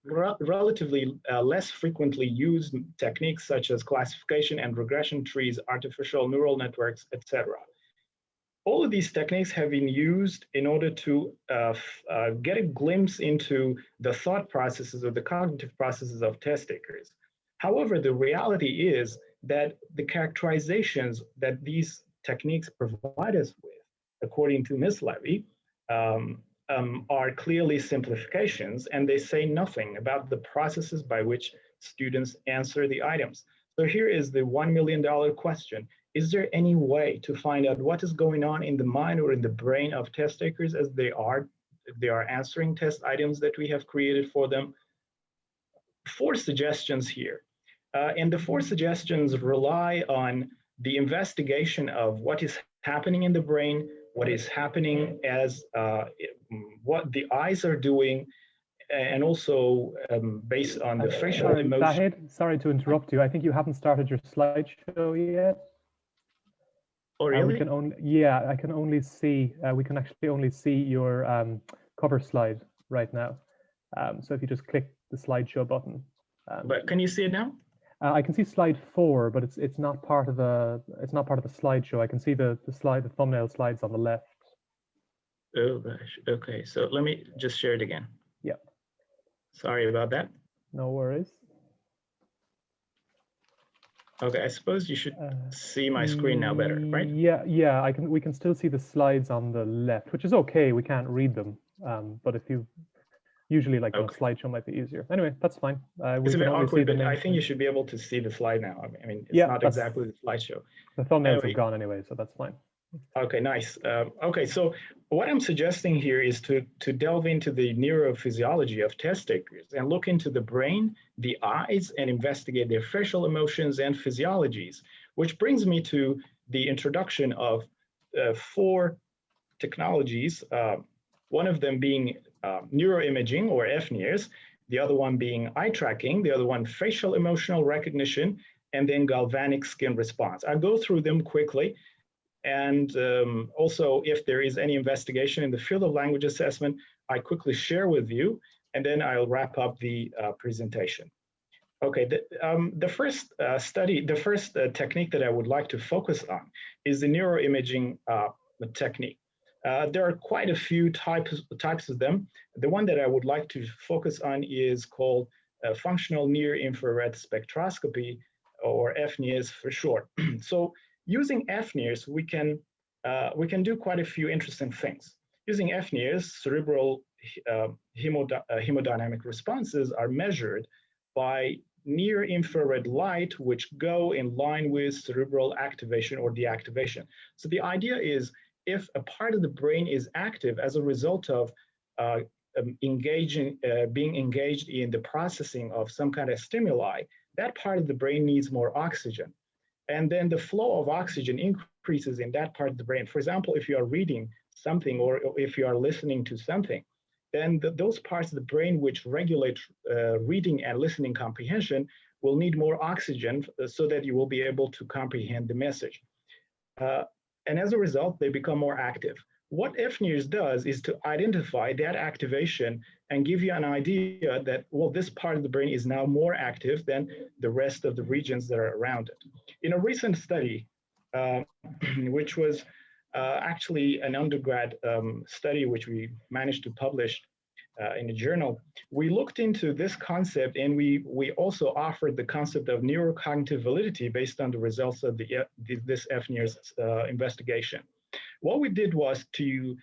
relatively less frequently used techniques such as classification and regression trees, artificial neural networks, etc. All of these techniques have been used in order to get a glimpse into the thought processes or the cognitive processes of test takers. However, the reality is that the characterizations that these techniques provide us with, according to Ms. Levy, are clearly simplifications, and they say nothing about the processes by which students answer the items. So here is the $1 million question. Is there any way to find out what is going on in the mind or in the brain of test takers as they are answering test items that we have created for them? 4 suggestions here. And the 4 suggestions rely on the investigation of what is happening in the brain, what is happening as what the eyes are doing, and also based on the facial emotion. Zahid, sorry to interrupt you. I think you haven't started your slideshow yet. Oh, really? We can only, yeah, I can only see, we can actually only see your cover slide right now. So if you just click the slideshow button. But can you see it now? I can see slide 4, but it's not part of the slideshow. I can see the thumbnail slides on the left. Oh gosh. Okay, so let me just share it again. Yeah. Sorry about that. No worries. Okay, I suppose you should see my screen now better, right? Yeah. We can still see the slides on the left, which is okay. We can't read them, but if you usually like a slideshow might be easier. Anyway, that's fine. It's a bit awkward, but I think you should be able to see the slide now. I mean, it's not exactly the slideshow. The thumbnails have gone anyway, so that's fine. Okay, nice. Okay, so what I'm suggesting here is to delve into the neurophysiology of test takers and look into the brain, the eyes, and investigate their facial emotions and physiologies, which brings me to the introduction of 4 technologies, one of them being neuroimaging or FNIRS, the other one being eye tracking, the other one facial emotional recognition, and then galvanic skin response. I'll go through them quickly. And also, if there is any investigation in the field of language assessment, I quickly share with you, and then I'll wrap up the presentation. Okay, the first technique that I would like to focus on is the neuroimaging technique. There are quite a few types of them. The one that I would like to focus on is called functional near-infrared spectroscopy, or FNIRS for short. So using FNIRS, we can do quite a few interesting things. Using FNIRS, cerebral hemodynamic responses are measured by near-infrared light, which go in line with cerebral activation or deactivation. So the idea is, if a part of the brain is active as a result of being engaged in the processing of some kind of stimuli, that part of the brain needs more oxygen. And then the flow of oxygen increases in that part of the brain. For example, if you are reading something or if you are listening to something, then those parts of the brain which regulate reading and listening comprehension will need more oxygen so that you will be able to comprehend the message. And as a result, they become more active. What FNIRS does is to identify that activation and give you an idea that, well, this part of the brain is now more active than the rest of the regions that are around it. In a recent study, which was actually an undergrad study which we managed to publish in a journal, we looked into this concept, and we also offered the concept of neurocognitive validity based on the results of this FNIRS investigation. What we did was to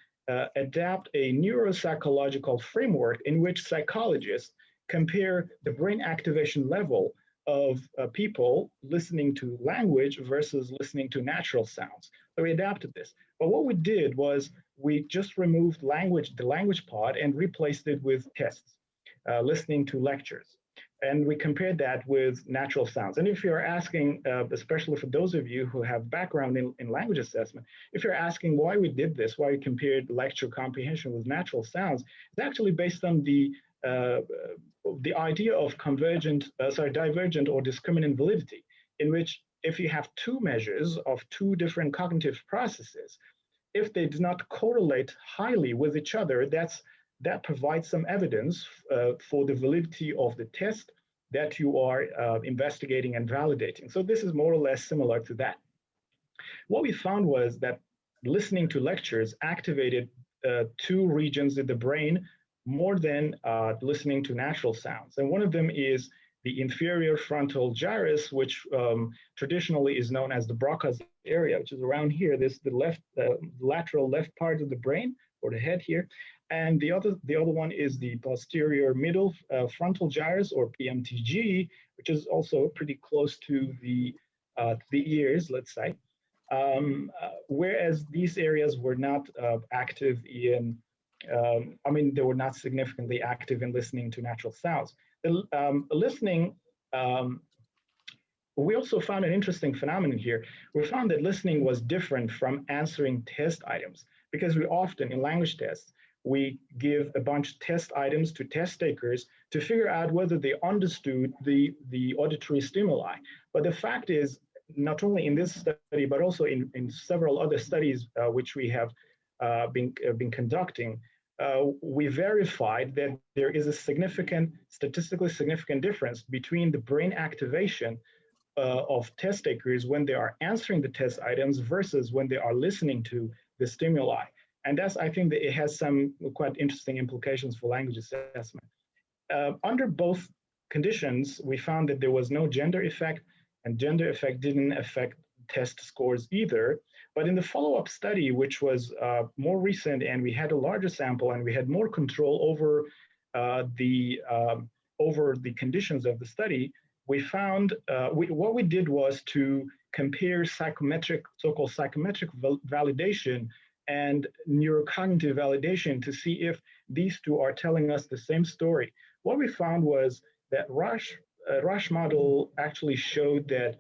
adapt a neuropsychological framework in which psychologists compare the brain activation level of people listening to language versus listening to natural sounds. So we adapted this. But what we did was we just removed the language part, and replaced it with tests, listening to lectures. And we compared that with natural sounds. And if you're asking, especially for those of you who have background in language assessment, if you're asking why we did this, why we compared lecture comprehension with natural sounds, it's actually based on the idea of divergent or discriminant validity, in which if you have two measures of two different cognitive processes, if they do not correlate highly with each other, that provides some evidence for the validity of the test that you are investigating and validating. So this is more or less similar to that. What we found was that listening to lectures activated two regions in the brain more than listening to natural sounds. And one of them is the inferior frontal gyrus, which traditionally is known as the Broca's area, which is around here. This is the lateral left part of the brain, or the head here. And the other one is the posterior middle frontal gyrus, or PMTG, which is also pretty close to the ears, let's say. Whereas these areas were not active in, they were not significantly active in listening to natural sounds. Listening, we also found an interesting phenomenon here. We found that listening was different from answering test items, because we often, in language tests, we give a bunch of test items to test takers to figure out whether they understood the auditory stimuli. But the fact is, not only in this study, but also in several other studies which we have been conducting, we verified that there is a statistically significant difference between the brain activation of test takers when they are answering the test items versus when they are listening to the stimuli. And I think that it has some quite interesting implications for language assessment. Under both conditions, we found that there was no gender effect, and gender effect didn't affect test scores either. But in the follow-up study, which was more recent, and we had a larger sample, and we had more control over the conditions of the study, we found what we did was to compare so-called psychometric validation and neurocognitive validation to see if these two are telling us the same story. What we found was that Rush model actually showed that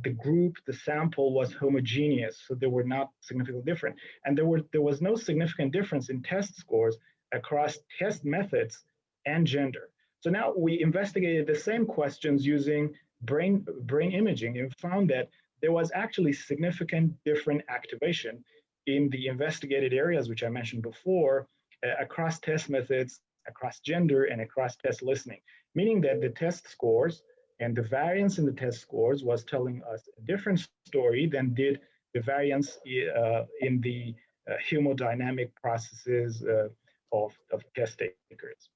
the sample was homogeneous, so they were not significantly different. And there was no significant difference in test scores across test methods and gender. So now we investigated the same questions using brain imaging, and found that there was actually significant different activation in the investigated areas, which I mentioned before, across test methods, across gender, and across test listening, meaning that the test scores and the variance in the test scores was telling us a different story than did the variance in the hemodynamic processes of test takers.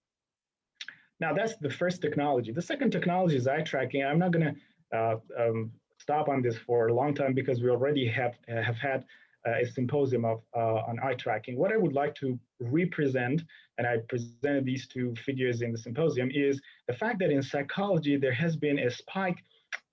Now, that's the first technology. The second technology is eye tracking. I'm not going to stop on this for a long time, because we already have had a symposium on eye tracking. What I would like to represent, and I presented these two figures in the symposium, is the fact that in psychology there has been a spike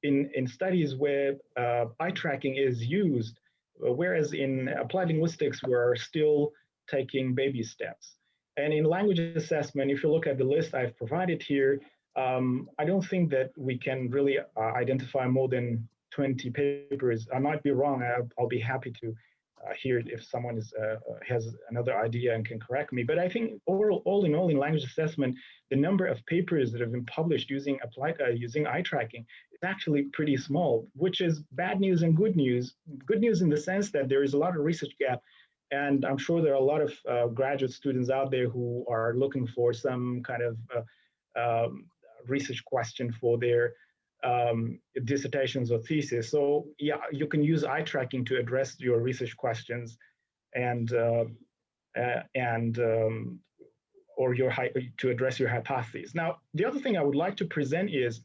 in studies where eye tracking is used, whereas in applied linguistics we're still taking baby steps. And in language assessment, if you look at the list I've provided here, I don't think that we can really identify more than 20 papers. I might be wrong. I'll be happy to hear if someone has another idea and can correct me. But I think all in all, in language assessment, the number of papers that have been published using eye tracking is actually pretty small, which is bad news and good news. Good news in the sense that there is a lot of research gap. And I'm sure there are a lot of graduate students out there who are looking for some kind of research question for their dissertations or thesis. So yeah, you can use eye tracking to address your research questions or to address your hypotheses. Now, the other thing I would like to present is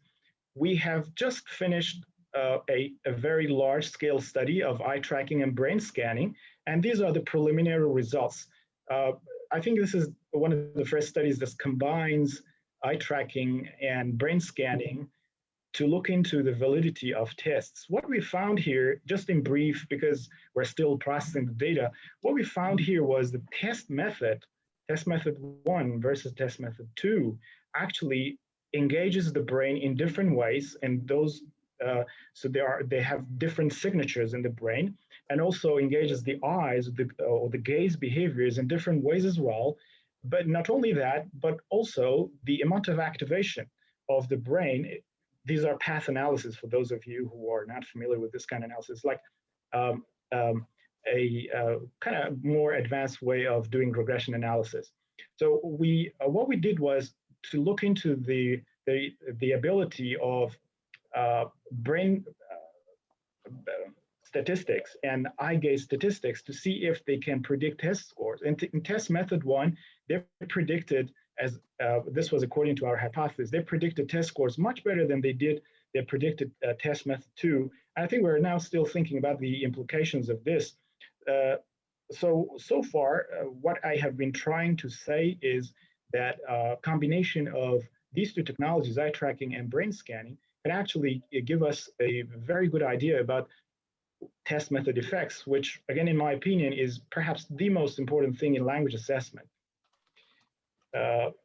we have just finished a very large scale study of eye tracking and brain scanning, and these are the preliminary results. I think this is one of the first studies that combines eye tracking and brain scanning to look into the validity of tests. What we found here, just in brief, because we're still processing the data, what we found here was the test method 1 versus test method 2, actually engages the brain in different ways, and those so they have different signatures in the brain, and also engages the eyes or the gaze behaviors in different ways as well. But not only that, but also the amount of activation of the brain. These are path analysis for those of you who are not familiar with this kind of analysis, like a kind of more advanced way of doing regression analysis. So what we did was to look into the ability of brain statistics and eye gaze statistics to see if they can predict test scores. And in test method 1, they predicted, as this was according to our hypothesis, they predicted test scores much better than they predicted test method 2. And I think we're now still thinking about the implications of this. So far, what I have been trying to say is that a combination of these two technologies, eye tracking and brain scanning, can actually give us a very good idea about test method effects, which, again, in my opinion, is perhaps the most important thing in language assessment.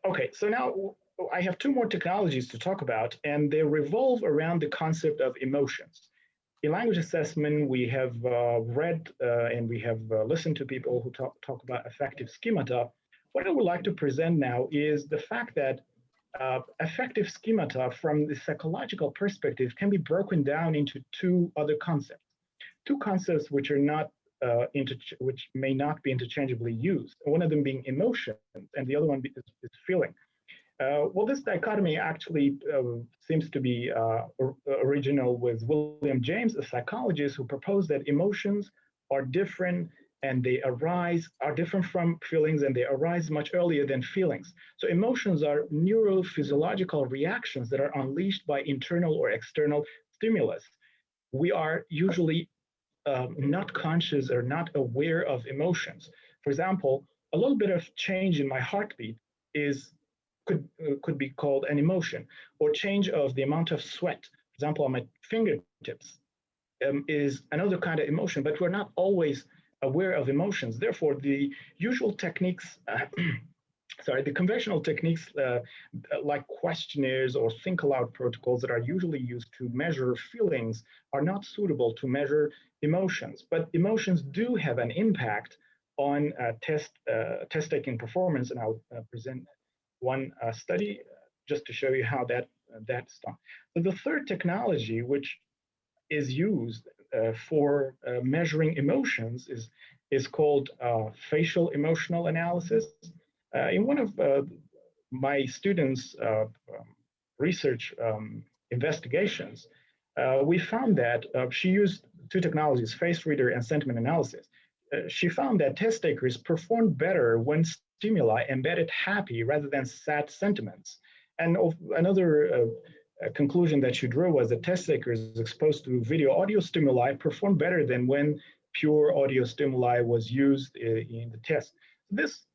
Okay, so now I have two more technologies to talk about, and they revolve around the concept of emotions. In language assessment, we have read and we have listened to people who talk about affective schemata. What I would like to present now is the fact that affective schemata from the psychological perspective can be broken down into two other concepts. Two concepts which are not which may not be interchangeably used. One of them being emotion, and the other one is feeling. Well, this dichotomy actually seems to be original with William James, a psychologist who proposed that emotions are different and are different from feelings, and they arise much earlier than feelings. So emotions are neurophysiological reactions that are unleashed by internal or external stimulus. We are usually not conscious or not aware of emotions. For example, a little bit of change in my heartbeat could be called an emotion, or change of the amount of sweat, for example, on my fingertips, is another kind of emotion, but we're not always aware of emotions. Therefore, the usual techniques, the conventional techniques like questionnaires or think aloud protocols that are usually used to measure feelings are not suitable to measure emotions. But emotions do have an impact on test taking performance, and I'll present one study just to show you how that's done. So the third technology, which is used for measuring emotions, is called facial emotional analysis. In one of my students' research investigations, we found that she used two technologies, face reader and sentiment analysis. She found that test takers performed better when stimuli embedded happy rather than sad sentiments. And another conclusion that she drew was that test takers exposed to video audio stimuli performed better than when pure audio stimuli was used in the test. This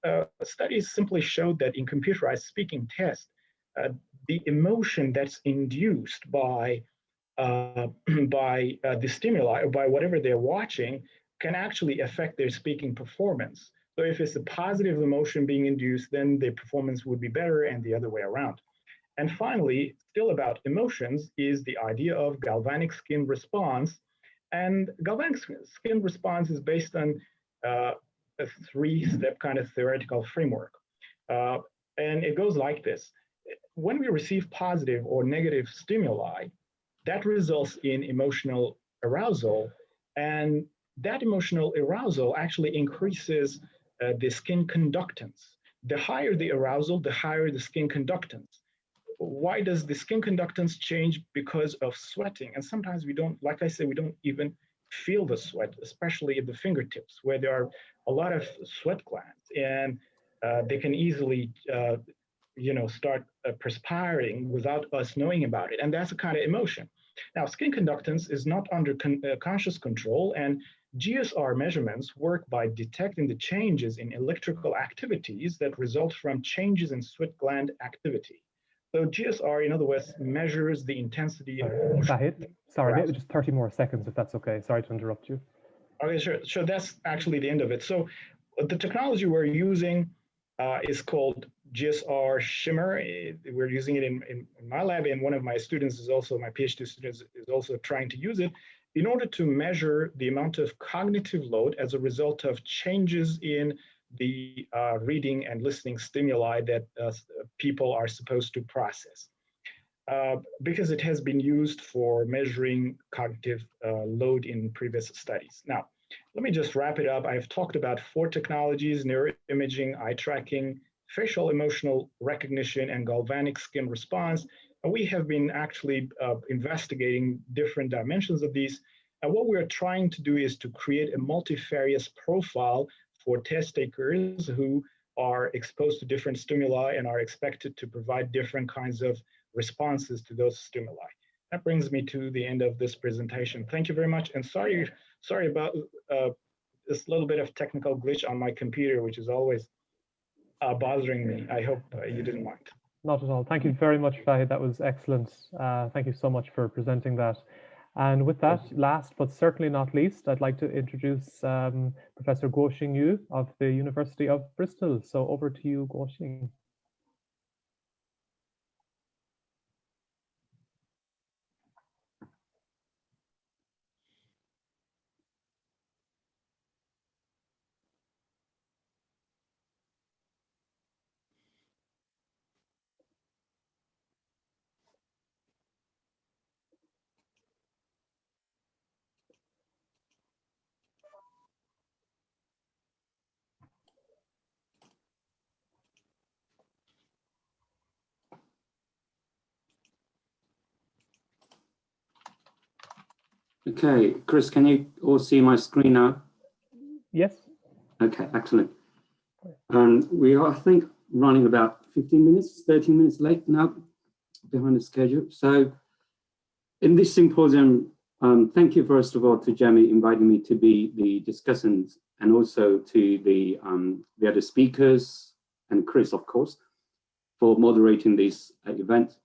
study simply showed that in computerized speaking tests, the emotion that's induced by the stimuli or by whatever they're watching can actually affect their speaking performance. So if it's a positive emotion being induced, then the performance would be better, and the other way around. And finally, still about emotions, is the idea of galvanic skin response. And galvanic skin response is based on a three-step kind of theoretical framework. And it goes like this. When we receive positive or negative stimuli, that results in emotional arousal. And that emotional arousal actually increases the skin conductance. The higher the arousal, the higher the skin conductance. Why does the skin conductance change? Because of sweating. And sometimes we don't, like I said, we don't even feel the sweat, especially at the fingertips, where there are a lot of sweat glands, and they can easily start perspiring without us knowing about it. And that's a kind of emotion. Now, skin conductance is not under conscious control, and GSR measurements work by detecting the changes in electrical activities that result from changes in sweat gland activity. So GSR, in other words, measures the intensity of Shahid, sorry, maybe just 30 more seconds if that's okay. Sorry to interrupt you. Okay, sure. So that's actually the end of it. So the technology we're using is called GSR Shimmer. We're using it in my lab, and one of my students is also, my PhD students is also trying to use it in order to measure the amount of cognitive load as a result of changes in the reading and listening stimuli that people are supposed to process. Because it has been used for measuring cognitive load in previous studies. Now, let me just wrap it up. I've talked about 4 technologies: neuroimaging, eye tracking, facial emotional recognition, and galvanic skin response. We have been actually investigating different dimensions of these. And what we're trying to do is to create a multifarious profile for test takers who are exposed to different stimuli and are expected to provide different kinds of responses to those stimuli. That brings me to the end of this presentation. Thank you very much. And sorry about this little bit of technical glitch on my computer, which is always bothering me. I hope you didn't mind. Not at all. Thank you very much, Fahid. That was excellent. Thank you so much for presenting that. And with that, last but certainly not least, I'd like to introduce Professor Guoxing Yu of the University of Bristol. So over to you, Guoxing. Okay, Chris, can you all see my screen now? Yes. Okay, excellent. We are, I think, running about 15 minutes, 13 minutes late now, behind the schedule. So in this symposium, thank you, first of all, to Jamie inviting me to be the discussant, and also to the other speakers, and Chris, of course, for moderating this event.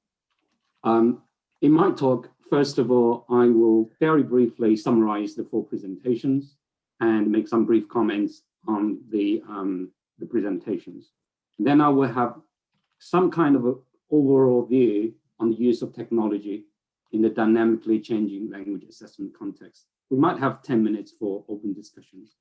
In my talk, first of all, I will very briefly summarize the 4 presentations and make some brief comments on the presentations. And then I will have some kind of an overall view on the use of technology in the dynamically changing language assessment context. We might have 10 minutes for open discussions.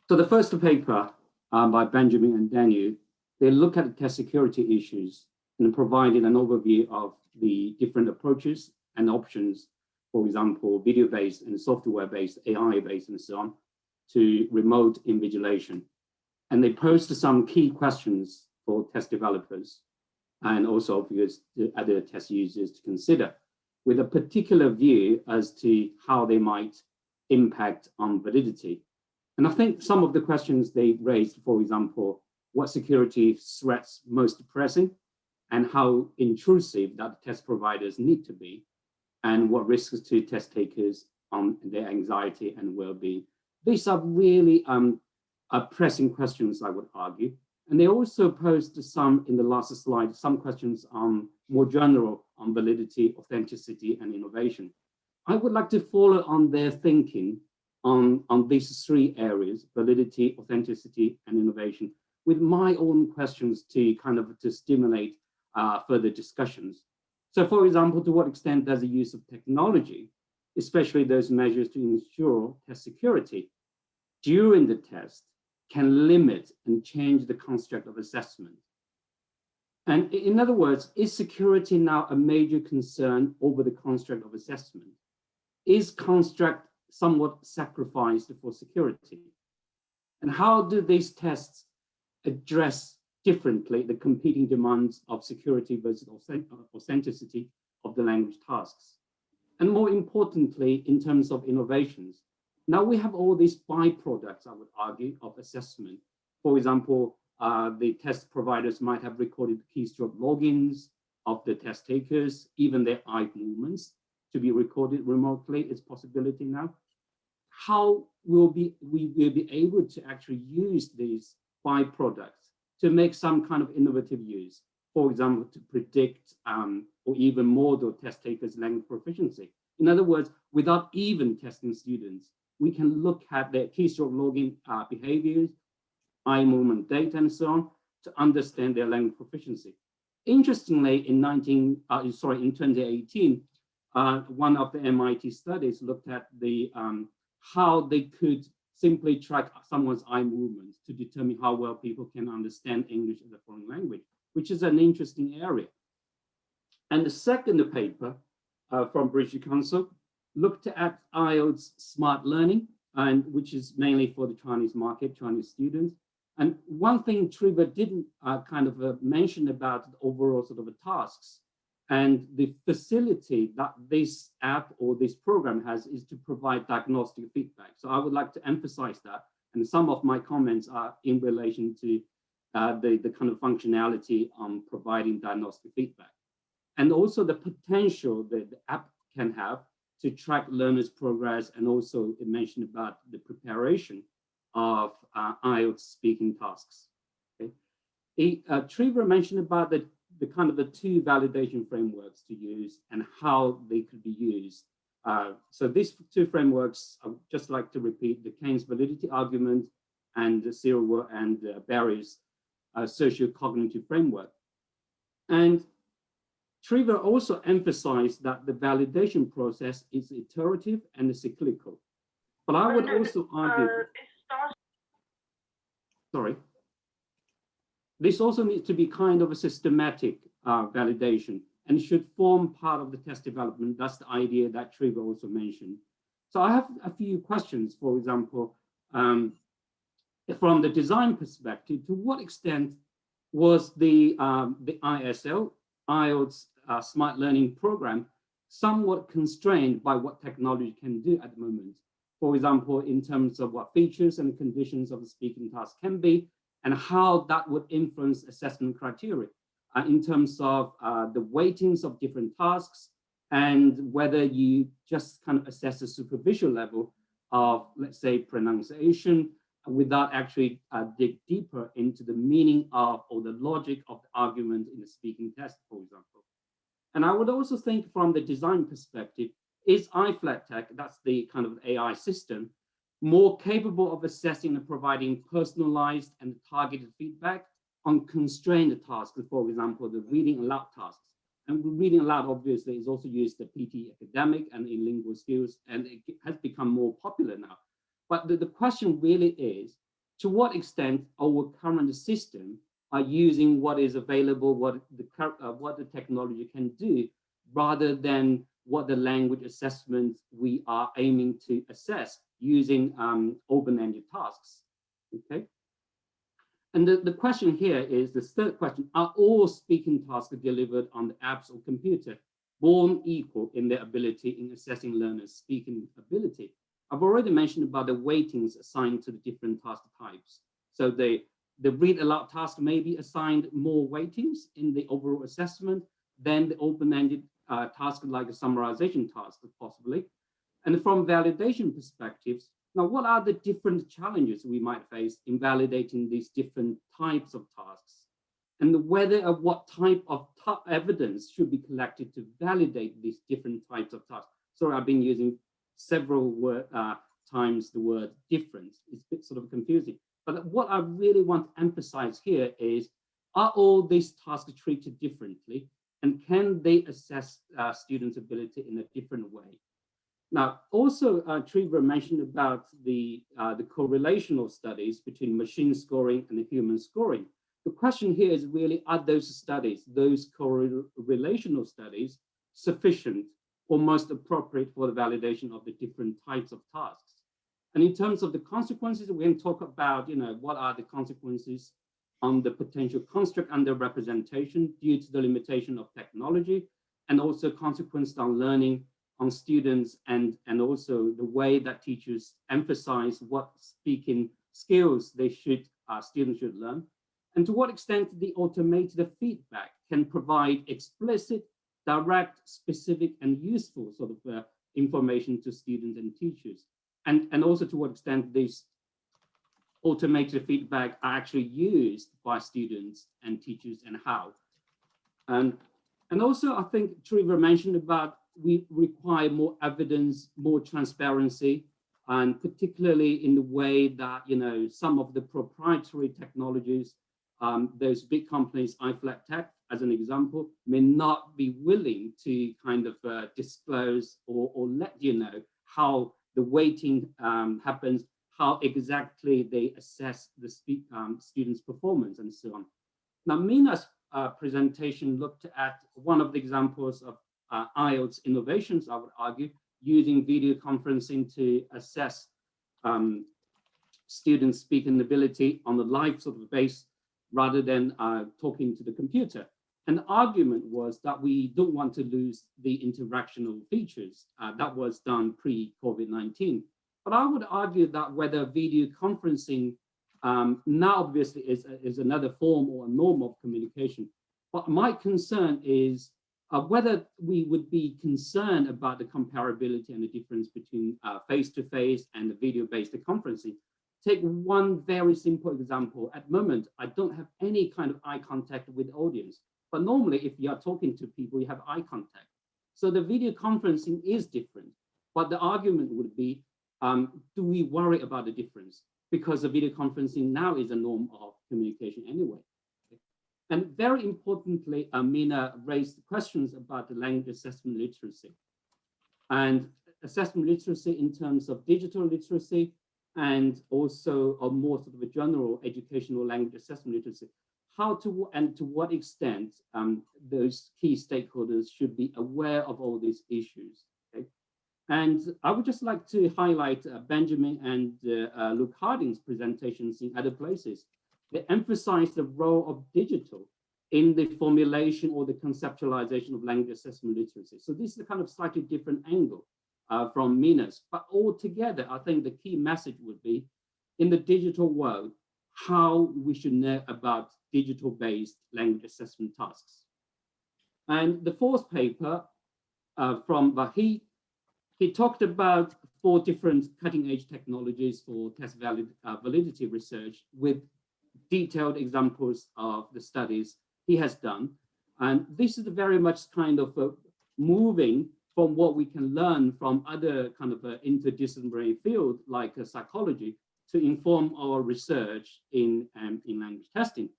So the first paper by Benjamin and Daniel, they look at the test security issues and provided an overview of the different approaches and options, for example, video-based and software-based, AI-based and so on, to remote invigilation. And they posed some key questions for test developers and also obvious to other test users to consider, with a particular view as to how they might impact on validity. And I think some of the questions they raised, for example, what security threats most pressing, and how intrusive that test providers need to be, and what risks to test takers on their anxiety and well-being. These are really pressing questions, I would argue. And they also posed some, in the last slide, some questions on more general on validity, authenticity, and innovation. I would like to follow on their thinking on these 3 areas, validity, authenticity, and innovation, with my own questions to kind of to stimulate further discussions. So for example, to what extent does the use of technology especially those measures to ensure test security during the test, can limit and change the construct of assessment. And in other words, is security now a major concern over the construct of assessment? Is construct somewhat sacrificed for security? And how do these tests address differently the competing demands of security versus authenticity of the language tasks? And more importantly, in terms of innovations, now we have all these byproducts, I would argue, of assessment. For example, the test providers might have recorded keystroke logins of the test takers, even their eye movements to be recorded remotely. It's a possibility now. How will we be able to actually use these byproducts to make some kind of innovative use? For example, to predict or even model test takers' language proficiency. In other words, without even testing students, we can look at their keystroke login behaviors, eye movement data, and so on, to understand their language proficiency. Interestingly, in 2018, one of the MIT studies looked at the how they could simply track someone's eye movements to determine how well people can understand English as a foreign language, which is an interesting area. And the second paper from British Council looked at IELTS smart learning, and which is mainly for the Chinese market, Chinese students. And one thing Trevor didn't mention about the overall sort of tasks and the facility that this app or this program has is to provide diagnostic feedback. So I would like to emphasize that. And some of my comments are in relation to the kind of functionality on providing diagnostic feedback. And also the potential that the app can have to track learners' progress, and also it mentioned about the preparation of IELTS speaking tasks. Okay. Trevor mentioned about the kind of the two validation frameworks to use and how they could be used. So these two frameworks, I would just like to repeat: the Keynes validity argument and the zero and Barry's socio-cognitive framework. And Trevor also emphasized that the validation process is iterative and cyclical. But I would also argue, this also needs to be kind of a systematic validation and should form part of the test development. That's the idea that Trevor also mentioned. So I have a few questions. For example, from the design perspective, to what extent was the ISL, IELTS smart learning program, somewhat constrained by what technology can do at the moment? For example, in terms of what features and conditions of the speaking task can be, and how that would influence assessment criteria in terms of the weightings of different tasks, and whether you just kind of assess a superficial level of, let's say, pronunciation, without actually dig deeper into the meaning of or the logic of the argument in the speaking test, for example. And I would also think from the design perspective, is iFlatTech, that's the kind of AI system, more capable of assessing and providing personalized and targeted feedback on constrained tasks, for example, the reading aloud tasks. And reading aloud, obviously, is also used in PT academic and in lingual skills, and it has become more popular now. But the question really is, to what extent our current system are using what is available, what the technology can do, rather than what the language assessment we are aiming to assess using open-ended tasks, okay? And the question here is, the third question, are all speaking tasks delivered on the apps or computer born equal in their ability in assessing learners' speaking ability? I've already mentioned about the weightings assigned to the different task types. So the read aloud task may be assigned more weightings in the overall assessment than the open-ended task like a summarization task, possibly. And from validation perspectives, now what are the different challenges we might face in validating these different types of tasks? And whether what type of evidence should be collected to validate these different types of tasks? Sorry, I've been using several times the word different. It's a bit sort of confusing. But what I really want to emphasize here is, are all these tasks treated differently? And can they assess students' ability in a different way? Now, also, Trevor mentioned about the correlational studies between machine scoring and the human scoring. The question here is really, are those studies, those correlational studies, sufficient or most appropriate for the validation of the different types of tasks? And in terms of the consequences, we can talk about, what are the consequences on the potential construct underrepresentation due to the limitation of technology, and also consequences on learning, on students, and also the way that teachers emphasize what speaking skills students should learn, and to what extent the automated feedback can provide explicit, direct, specific, and useful sort of information to students and teachers, and also to what extent these automated feedback are actually used by students and teachers, and how. And also, I think Trevor mentioned about we require more evidence, more transparency, and particularly in the way that, some of the proprietary technologies, those big companies, iFlatTech, as an example, may not be willing to kind of disclose or let you know how the weighting happens, how exactly they assess the students' performance, and so on. Now, Mina's presentation looked at one of the examples of IELTS innovations, I would argue, using video conferencing to assess students' speaking ability on a live sort of base rather than talking to the computer. And the argument was that we don't want to lose the interactional features that was done pre-COVID-19. But I would argue that whether video conferencing now obviously is another form or a norm of communication. But my concern is whether we would be concerned about the comparability and the difference between face-to-face and the video-based conferencing. Take one very simple example. At the moment, I don't have any kind of eye contact with the audience. But normally, if you are talking to people, you have eye contact. So the video conferencing is different. But the argument would be, do we worry about the difference? Because the video conferencing now is a norm of communication anyway. And very importantly, Mina raised questions about the language assessment literacy. And assessment literacy in terms of digital literacy, and also a more sort of a general educational language assessment literacy. How to and to what extent those key stakeholders should be aware of all these issues. Okay? And I would just like to highlight Benjamin and Luke Harding's presentations in other places. They emphasize the role of digital in the formulation or the conceptualization of language assessment literacy. So this is a kind of slightly different angle from Mina's, but altogether, I think the key message would be, in the digital world, how we should know about digital-based language assessment tasks. And the fourth paper from Vahid, he talked about 4 different cutting-edge technologies for test validity research with detailed examples of the studies he has done. And this is very much kind of moving from what we can learn from other kind of interdisciplinary field like psychology to inform our research in language testing.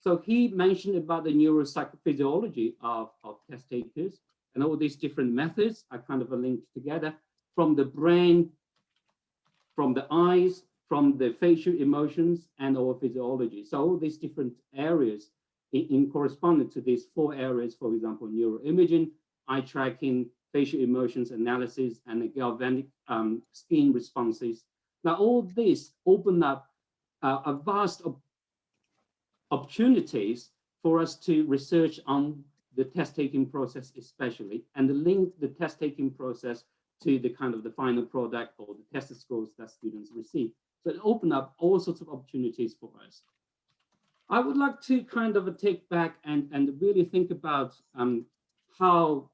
So he mentioned about the neurophysiology of test takers, and all these different methods are kind of linked together from the brain, from the eyes, from the facial emotions, and our physiology. So all these different areas in correspondence to these 4 areas, for example, neuroimaging, eye tracking, facial emotions analysis, and the galvanic skin responses. Now, all this open up a vast opportunities for us to research on the test-taking process especially, and link the test-taking process to the kind of the final product or the test scores that students receive. So it opened up all sorts of opportunities for us. I would like to kind of take back and really think about how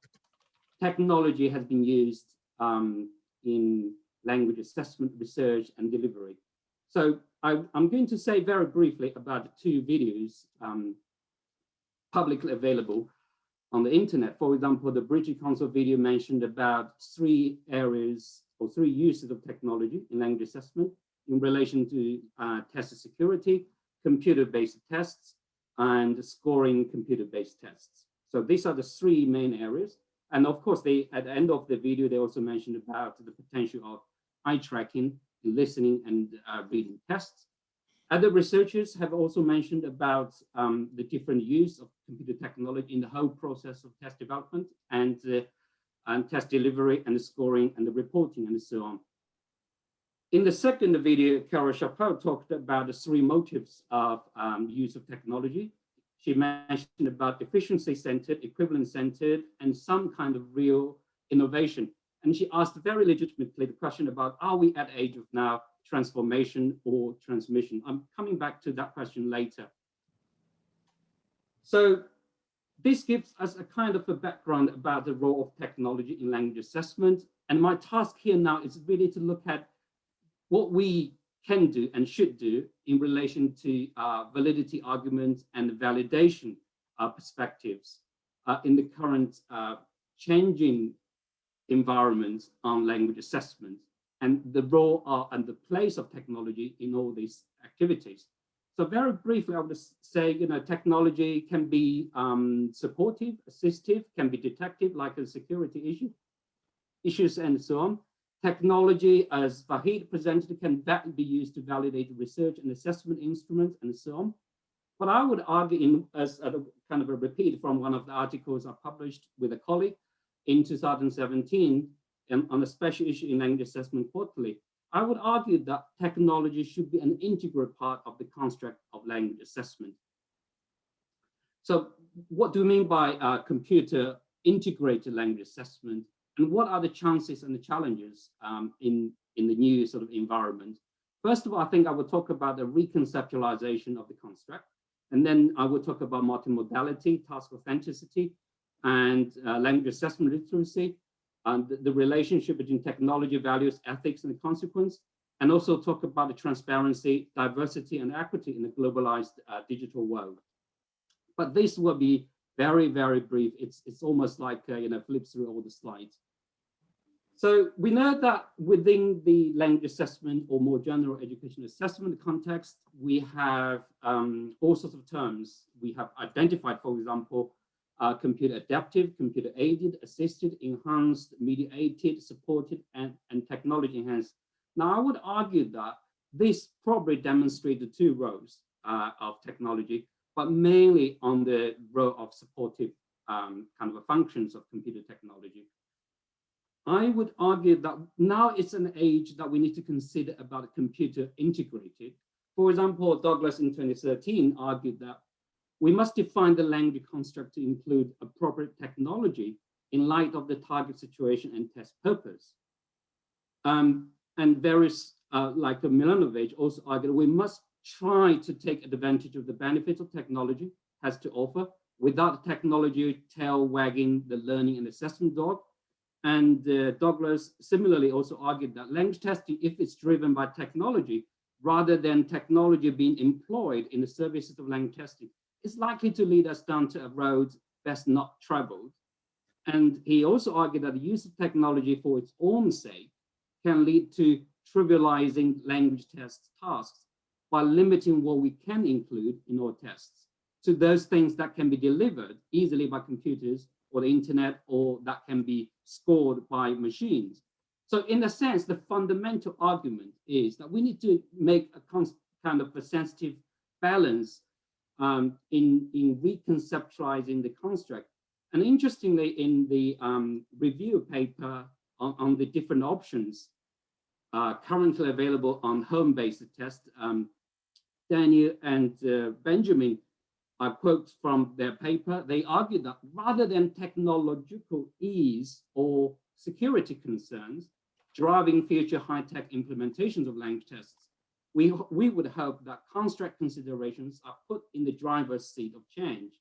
technology has been used in language assessment, research, and delivery. So I'm going to say very briefly about 2 videos publicly available on the internet. For example, the British Council video mentioned about 3 areas or 3 uses of technology in language assessment in relation to test security, computer-based tests, and scoring computer-based tests. So these are the 3 main areas. And of course, at the end of the video, they also mentioned about the potential of eye tracking, listening, and reading tests. Other researchers have also mentioned about the different use of computer technology in the whole process of test development and test delivery and the scoring and the reporting and so on. In the second video, Carol Chappell talked about the 3 motives of use of technology. She mentioned about efficiency-centered, equivalence-centered, and some kind of real innovation. And she asked very legitimately the question about, are we at the age of now transformation or transmission? I'm coming back to that question later. So this gives us a kind of a background about the role of technology in language assessment. And my task here now is really to look at what we can do and should do in relation to validity arguments and validation perspectives in the current changing environment on language assessment, and the role and the place of technology in all these activities. So very briefly, I would say, technology can be supportive, assistive, can be detective, like a security issues and so on. Technology, as Vahid presented, can be used to validate research and assessment instruments and so on. But I would argue, as a kind of a repeat from one of the articles I published with a colleague in 2017 on a special issue in Language Assessment Quarterly, I would argue that technology should be an integral part of the construct of language assessment. So what do we mean by computer integrated language assessment? And what are the chances and the challenges in the new sort of environment? First of all, I think I will talk about the reconceptualization of the construct. And then I will talk about multimodality, task authenticity, and language assessment literacy, and the relationship between technology, values, ethics, and the consequence. And also talk about the transparency, diversity, and equity in a globalized digital world. But this will be very, very brief. It's almost like, flip through all the slides. So we know that within the language assessment or more general education assessment context, we have all sorts of terms. We have identified, for example, computer adaptive, computer aided, assisted, enhanced, mediated, supported, and technology enhanced. Now, I would argue that this probably demonstrated 2 roles of technology, but mainly on the role of supportive kind of functions of computer technology. I would argue that now it's an age that we need to consider about computer integrated. For example, Douglas in 2013 argued that we must define the language construct to include appropriate technology in light of the target situation and test purpose. And various, like Milanovic, also argued we must try to take advantage of the benefits of technology has to offer without technology tail wagging the learning and assessment dog. And Douglas similarly also argued that language testing, if it's driven by technology, rather than technology being employed in the services of language testing, is likely to lead us down to a road best not traveled. And he also argued that the use of technology for its own sake can lead to trivializing language test tasks by limiting what we can include in our tests to those things that can be delivered easily by computers or the internet, or that can be scored by machines. So in a sense, the fundamental argument is that we need to make a kind of a sensitive balance in reconceptualizing the construct. And interestingly, in the review paper on the different options currently available on home-based test, Daniel and Benjamin, I quote from their paper, they argue that rather than technological ease or security concerns driving future high-tech implementations of language tests, we would hope that construct considerations are put in the driver's seat of change.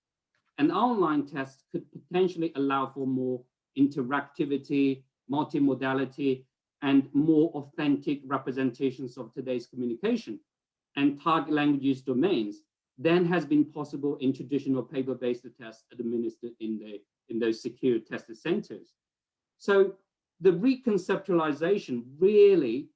And online tests could potentially allow for more interactivity, multimodality, and more authentic representations of today's communication and target languages domains than has been possible in traditional paper-based tests administered in those secure test centers. So the reconceptualization really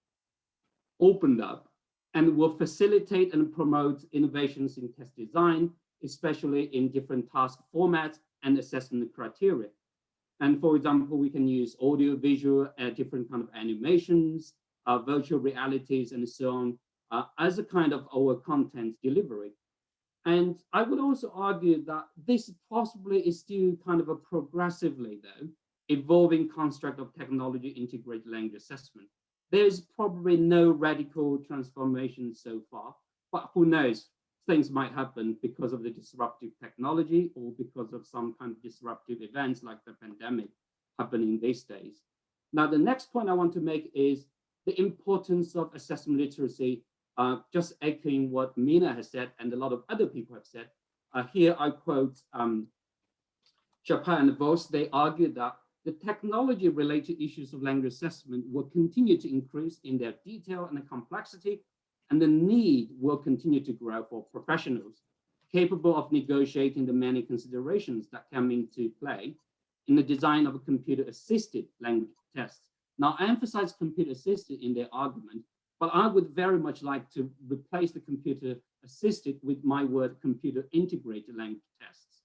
opened up and will facilitate and promote innovations in test design, especially in different task formats and assessment criteria. And for example, we can use audio, visual, different kind of animations, virtual realities, and so on, as a kind of our content delivery. And I would also argue that this possibly is still kind of a progressively, though, evolving construct of technology integrated language assessment. There's probably no radical transformation so far, but who knows? Things might happen because of the disruptive technology or because of some kind of disruptive events like the pandemic happening these days. Now, the next point I want to make is the importance of assessment literacy, just echoing what Mina has said and a lot of other people have said. Here I quote Japan and Vos. They argue that the technology-related issues of language assessment will continue to increase in their detail and the complexity, and the need will continue to grow for professionals capable of negotiating the many considerations that come into play in the design of a computer-assisted language test. Now, I emphasize computer-assisted in their argument, but I would very much like to replace the computer-assisted with my word computer-integrated language tests.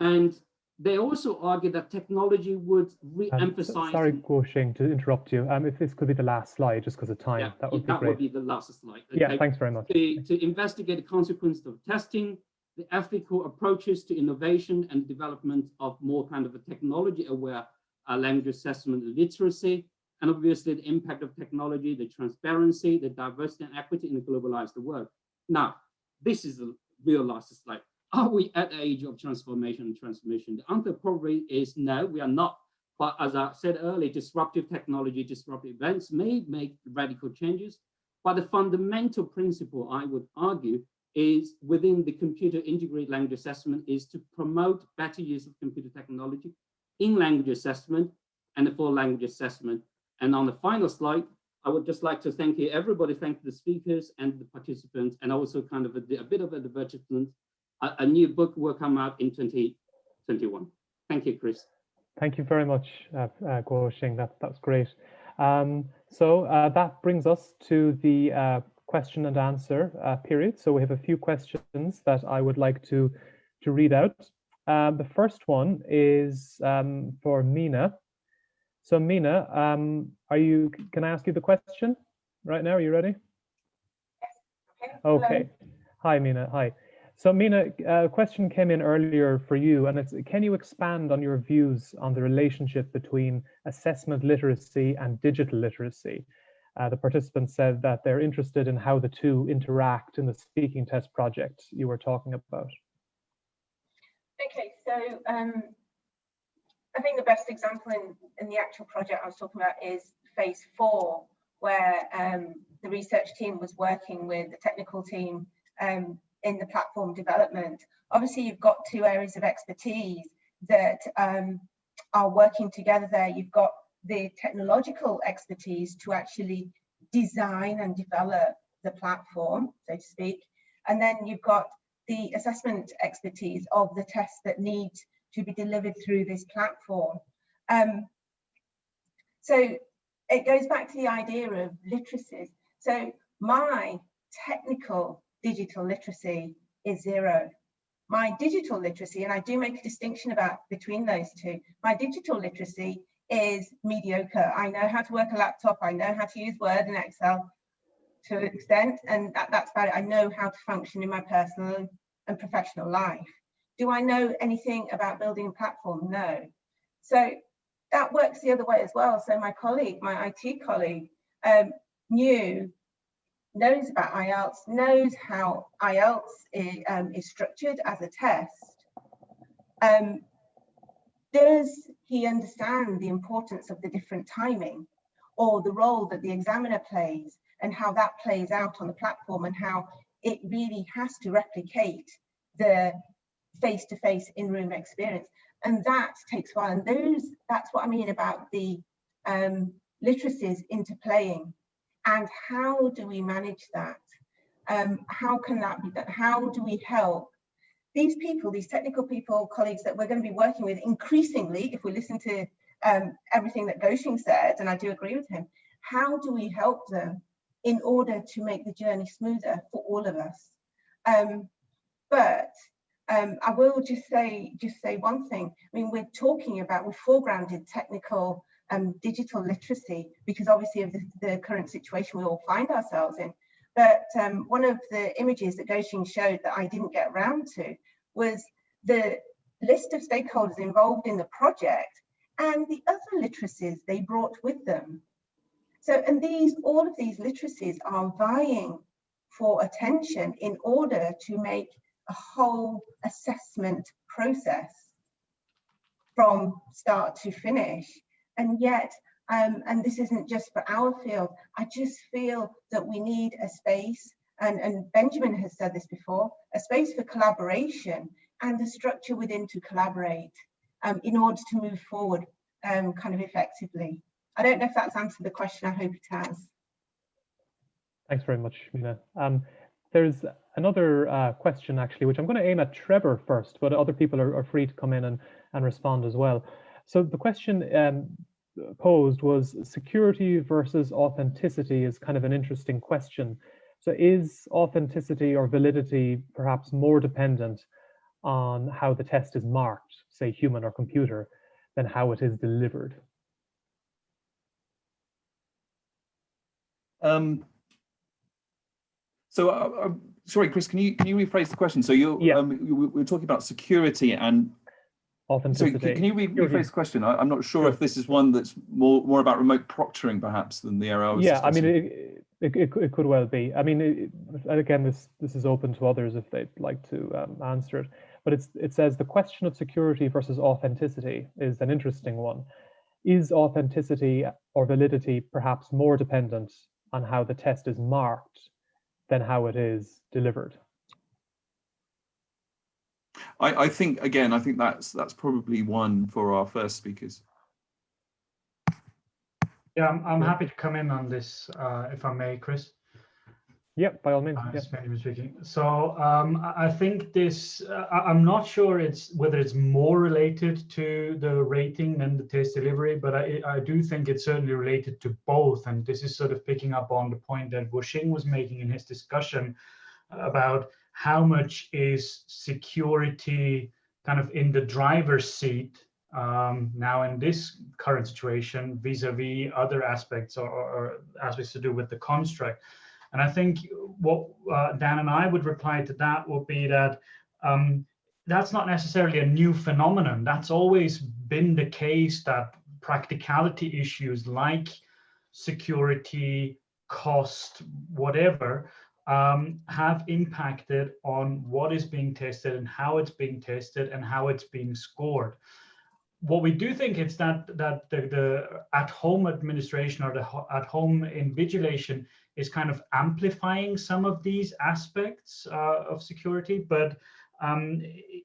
And they also argue that technology would re-emphasize. Sorry, Guoxing, to interrupt you. If this could be the last slide, just because of time, yeah, that would be great. That would be the last slide. Okay? Yeah, thanks very much. To investigate the consequences of testing, the ethical approaches to innovation and development of more kind of a technology-aware language assessment literacy, and obviously the impact of technology, the transparency, the diversity and equity in a globalized world. Now, this is the real last slide. Are we at the age of transformation and transformation? The answer probably is no, we are not. But as I said earlier, disruptive technology, disruptive events may make radical changes. But the fundamental principle, I would argue, is within the computer integrated language assessment is to promote better use of computer technology in language assessment and for language assessment. And on the final slide, I would just like to thank you, everybody, thank the speakers and the participants, and also kind of a bit of an advertisement. A new book will come out in 2021. Thank you, Chris. Thank you very much, Guoxing. That's great. So that brings us to the question and answer period. So we have a few questions that I would like to read out. The first one is for Mina. So Mina, can I ask you the question right now? Are you ready? Okay. Hi, Mina. Hi. So Mina, a question came in earlier for you, and it's, can you expand on your views on the relationship between assessment literacy and digital literacy? The participants said that they're interested in how the two interact in the speaking test project you were talking about. Okay, so I think the best example in the actual project I was talking about is phase 4, where the research team was working with the technical team in the platform development. Obviously, you've got two areas of expertise that are working together there. You've got the technological expertise to actually design and develop the platform, so to speak. And then you've got the assessment expertise of the tests that need to be delivered through this platform. So it goes back to the idea of literacies. So my technical digital literacy is 0. My digital literacy, and I do make a distinction between those two, my digital literacy is mediocre. I know how to work a laptop, I know how to use Word and Excel to an extent, and that's about it. I know how to function in my personal and professional life. Do I know anything about building a platform? No. So that works the other way as well. So my colleague, my IT colleague, knows about IELTS, knows how IELTS is structured as a test. Does he understand the importance of the different timing or the role that the examiner plays and how that plays out on the platform and how it really has to replicate the face-to-face in-room experience? And that takes a while. And that's what I mean about the literacies interplaying. And how do we manage that? How can that be done? How do we help these people, these technical people, colleagues that we're going to be working with increasingly, if we listen to everything that Guoxing said, and I do agree with him, how do we help them in order to make the journey smoother for all of us? But I will just say one thing. I mean, we're talking about, we've foregrounded technical digital literacy because obviously of the current situation we all find ourselves in. But one of the images that Goshing showed that I didn't get around to was the list of stakeholders involved in the project and the other literacies they brought with them. So, and all of these literacies are vying for attention in order to make a whole assessment process from start to finish. And yet, and this isn't just for our field, I just feel that we need a space, and Benjamin has said this before, a space for collaboration and a structure within to collaborate in order to move forward kind of effectively. I don't know if that's answered the question. I hope it has. Thanks very much, Mina. There's another question actually, which I'm going to aim at Trevor first, but other people are free to come in and respond as well. So the question posed was security versus authenticity is kind of an interesting question. So is authenticity or validity perhaps more dependent on how the test is marked, say human or computer, than how it is delivered? Sorry, Chris, can you rephrase the question? So we're talking about security and authenticity. So can you rephrase the question? I'm not sure if this is one that's more about remote proctoring perhaps than the area I was discussing. I mean, it could well be. I mean, again, this is open to others if they'd like to answer it. But it says the question of security versus authenticity is an interesting one. Is authenticity or validity perhaps more dependent on how the test is marked than how it is delivered? I think that's probably one for our first speakers. Yeah, I'm happy to come in on this, if I may, Chris. Yeah, by all means. Benjamin speaking. So I think this, I'm not sure whether it's more related to the rating than the test delivery, but I do think it's certainly related to both. And this is sort of picking up on the point that Guoxing was making in his discussion about how much is security kind of in the driver's seat now in this current situation vis-a-vis other aspects or aspects to do with the construct. And I think what Dan and I would reply to that would be that that's not necessarily a new phenomenon. That's always been the case, that practicality issues like security, cost, whatever, have impacted on what is being tested and how it's being tested and how it's being scored. What we do think is that the at-home administration or the at-home invigilation is kind of amplifying some of these aspects of security, but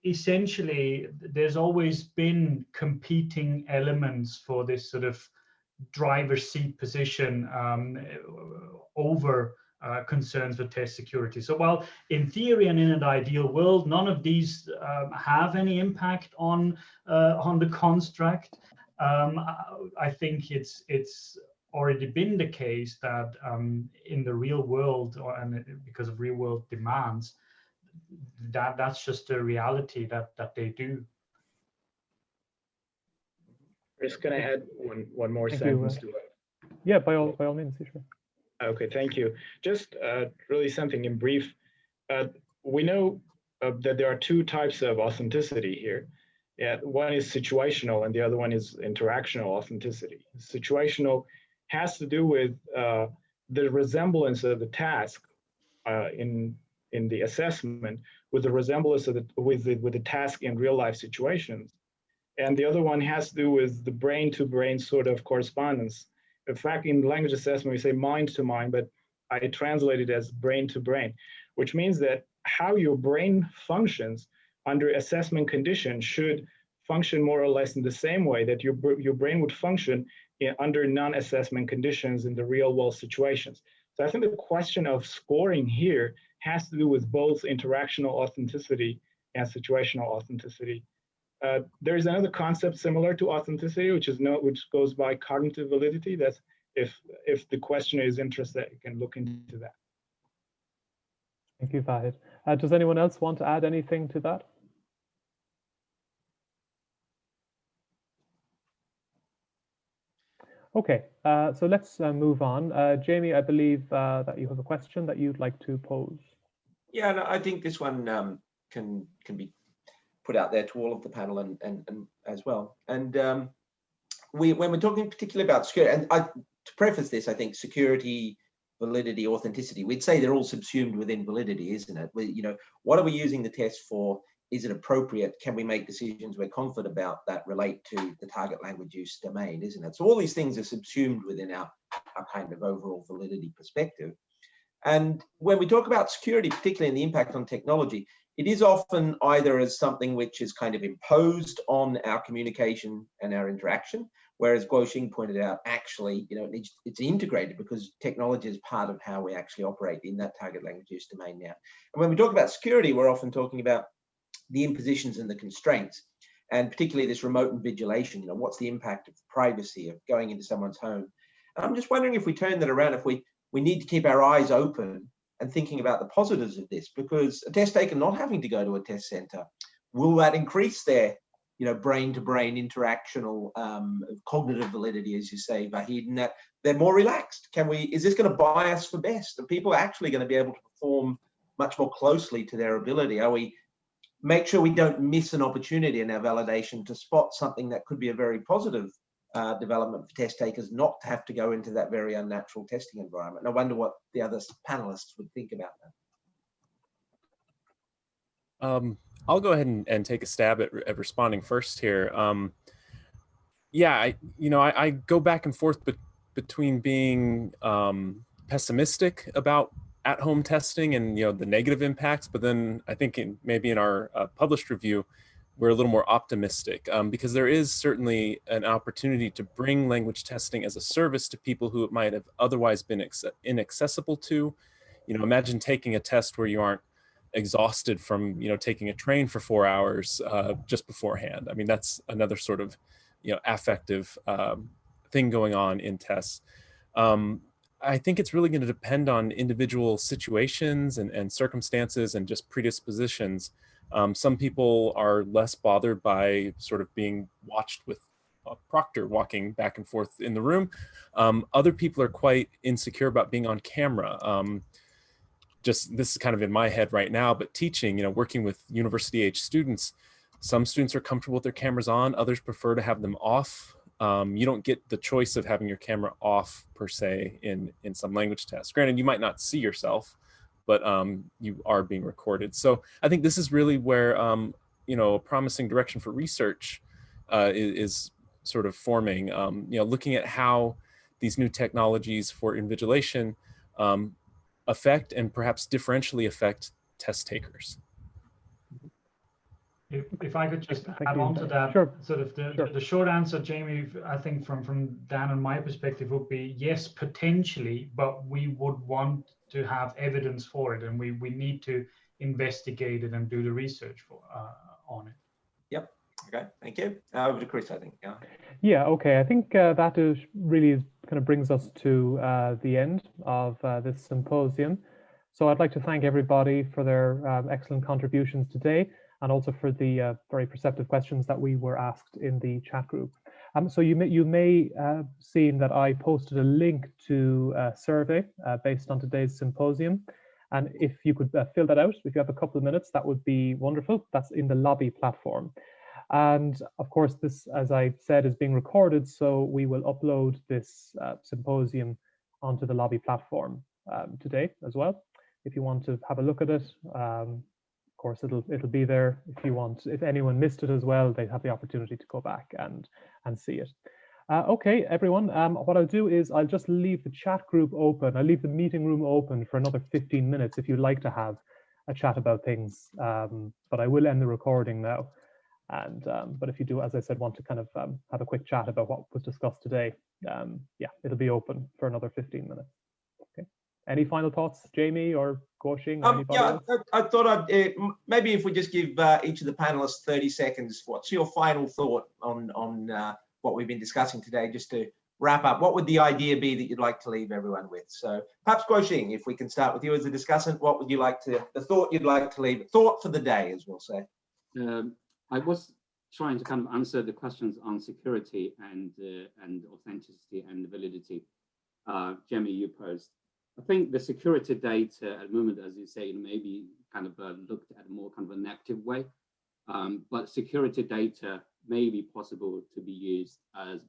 essentially there's always been competing elements for this sort of driver's seat position over concerns with test security. So while in theory and in an ideal world, none of these have any impact on the construct, I think it's already been the case that in the real world, and because of real world demands, that's just a reality that they do. Chris, can I add one more sentence to it? Yeah, by all means, sure. Okay, thank you. Just really something in brief. We know that there are two types of authenticity here. One is situational and the other one is interactional authenticity. Situational has to do with the resemblance of the task in the assessment with the resemblance of with the task in real life situations. And the other one has to do with the brain to brain sort of correspondence. In fact, in language assessment, we say mind to mind, but I translate it as brain to brain, which means that how your brain functions under assessment conditions should function more or less in the same way that your brain would function under non-assessment conditions in the real world situations. So I think the question of scoring here has to do with both interactional authenticity and situational authenticity. There is another concept similar to authenticity, which goes by cognitive validity. That's if the questioner is interested, you can look into that. Thank you, Fahid. Does anyone else want to add anything to that? Okay, so let's move on. Jamie, I believe that you have a question that you'd like to pose. Yeah, no, I think this one can be put out there to all of the panel and as well. And when we're talking particularly about security, and to preface this, I think security, validity, authenticity, we'd say they're all subsumed within validity, isn't it? What are we using the test for? Is it appropriate? Can we make decisions we're confident about that relate to the target language use domain, isn't it? So all these things are subsumed within our kind of overall validity perspective. And when we talk about security, particularly in the impact on technology, it is often either as something which is kind of imposed on our communication and our interaction, whereas Guoxing pointed out, actually, it's integrated because technology is part of how we actually operate in that target language use domain now. And when we talk about security, we're often talking about the impositions and the constraints, and particularly this remote invigilation. What's the impact of privacy of going into someone's home? And I'm just wondering if we turn that around, if we need to keep our eyes open and thinking about the positives of this, because a test taker not having to go to a test center, will that increase their brain-to-brain interactional cognitive validity, as you say, Vahid, and that they're more relaxed? Is this going to bias for best? Are people actually going to be able to perform much more closely to their ability? Are we make sure we don't miss an opportunity in our validation to spot something that could be a very positive development for test takers, not to have to go into that very unnatural testing environment? And I wonder what the other panelists would think about that. I'll go ahead and take a stab at responding first here. Yeah, I go back and forth between being pessimistic about at-home testing and the negative impacts, but then I think maybe in our published review, we're a little more optimistic because there is certainly an opportunity to bring language testing as a service to people who it might have otherwise been inaccessible to. Imagine taking a test where you aren't exhausted from taking a train for 4 hours just beforehand. I mean, that's another sort of affective thing going on in tests. I think it's really going to depend on individual situations and circumstances and just predispositions. Some people are less bothered by sort of being watched with a proctor walking back and forth in the room. Other people are quite insecure about being on camera. Just this is kind of in my head right now, but teaching, working with university age students, some students are comfortable with their cameras on, others prefer to have them off. You don't get the choice of having your camera off per se in some language tests. Granted, you might not see yourself, but you are being recorded. So I think this is really where a promising direction for research is sort of forming. Looking at how these new technologies for invigilation affect and perhaps differentially affect test takers. If I could just add on to that, sure. Sort of the short answer, Jamie, I think from Dan and my perspective would be yes, potentially, but we would want to have evidence for it, and we need to investigate it and do the research on it. Yep. Okay. Thank you. Over to Chris, I think. Yeah. Okay. I think that is really kind of brings us to the end of this symposium. So I'd like to thank everybody for their excellent contributions today, and also for the very perceptive questions that we were asked in the chat group. So you may have seen that I posted a link to a survey based on today's symposium. And if you could fill that out, if you have a couple of minutes, that would be wonderful. That's in the lobby platform. And of course, this, as I said, is being recorded, so we will upload this symposium onto the lobby platform today as well. If you want to have a look at it, of course, it'll be there if you want. If anyone missed it as well, they have the opportunity to go back and see it. Okay, everyone. What I'll do is I'll just leave the chat group open. I'll leave the meeting room open for another 15 minutes if you'd like to have a chat about things. But I will end the recording now. And but if you do, as I said, want to kind of have a quick chat about what was discussed today, yeah, it'll be open for another 15 minutes. Okay. Any final thoughts, Jamie or Guoxing? Yeah, I thought maybe if we just give each of the panelists 30 seconds, what's your final thought on what we've been discussing today, just to wrap up? What would the idea be that you'd like to leave everyone with? So perhaps Guoxing, if we can start with you as a discussant, what would you like to, the thought you'd like to leave, thought for the day, as we'll say? I was trying to kind of answer the questions on security and authenticity and validity, Jamie, you posed. I think the security data at the moment, as you say, may be kind of looked at more kind of a negative way, but security data may be possible to be used as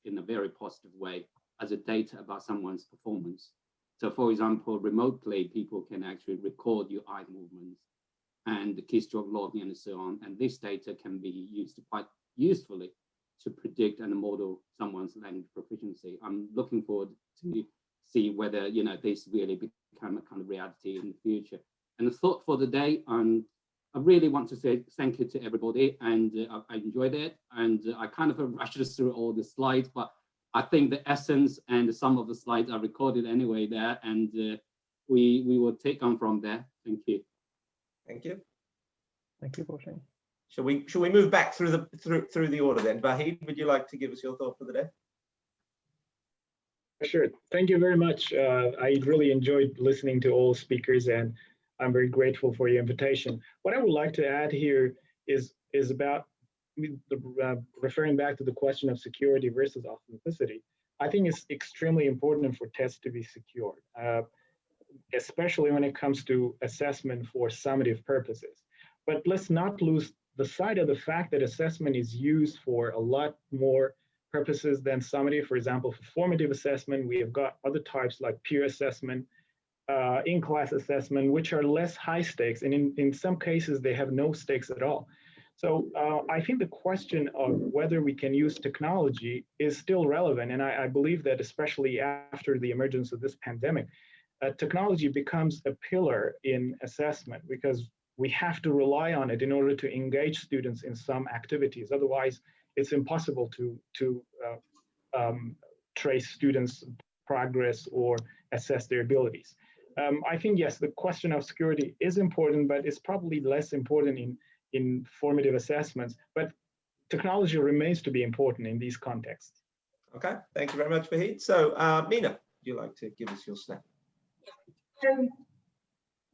in a very positive way as a data about someone's performance. So, for example, remotely, people can actually record your eye movements and the keystroke logging and so on, and this data can be used quite usefully to predict and model someone's language proficiency. I'm looking forward to see whether this really become a kind of reality in the future. And the thought for the day, I really want to say thank you to everybody, and I enjoyed it. And I kind of rushed through all the slides, but I think the essence and some of the slides are recorded anyway there, and we will take on from there. Thank you. Thank you. Thank you, Boshing. Shall we move back through the order then? Vahid, would you like to give us your thought for the day? Sure. Thank you very much. I really enjoyed listening to all speakers, and I'm very grateful for your invitation. What I would like to add here is about referring back to the question of security versus authenticity. I think it's extremely important for tests to be secured, especially when it comes to assessment for summative purposes. But let's not lose the sight of the fact that assessment is used for a lot more purposes than summative. For example, for formative assessment, we have got other types like peer assessment, in-class assessment, which are less high stakes, and in some cases they have no stakes at all. So I think the question of whether we can use technology is still relevant, and I believe that especially after the emergence of this pandemic, technology becomes a pillar in assessment because we have to rely on it in order to engage students in some activities. Otherwise, it's impossible to trace students' progress or assess their abilities. I think, yes, the question of security is important, but it's probably less important in formative assessments, but technology remains to be important in these contexts. Okay, thank you very much, Vahid. So, Mina, would you like to give us your snap?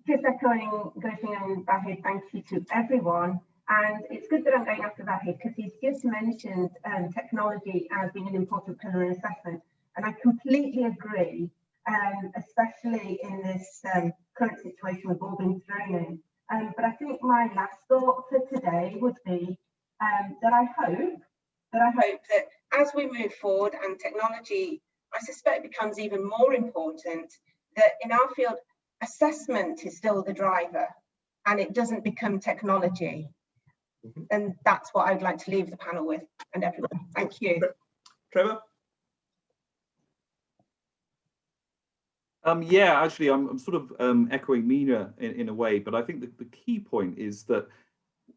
Just echoing Gautam and Vahid, thank you to everyone. And it's good that I'm going after Vahid because he's just mentioned technology as being an important pillar in assessment. And I completely agree, especially in this current situation we've all been thrown in. But I think my last thought for today would be that I hope that as we move forward and technology, I suspect, becomes even more important, that in our field, assessment is still the driver and it doesn't become technology. And that's what I'd like to leave the panel with and everyone. Thank you. Trevor? Yeah, actually, I'm sort of echoing Mina in a way, but I think that the key point is that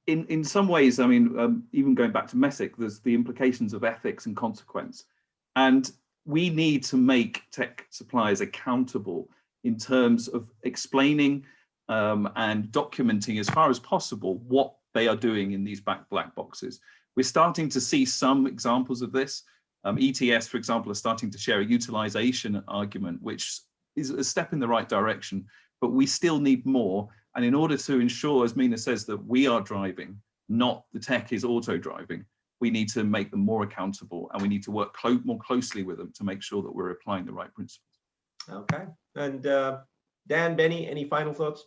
in some ways, I mean, even going back to Messick, there's the implications of ethics and consequence. And we need to make tech suppliers accountable in terms of explaining and documenting as far as possible what they are doing in these black boxes. We're starting to see some examples of this. ETS, for example, are starting to share a utilization argument, which is a step in the right direction, but we still need more. And in order to ensure, as Mina says, that we are driving, not the tech is auto-driving, we need to make them more accountable, and we need to work more closely with them to make sure that we're applying the right principles. Okay. And Dan, Benny, any final thoughts?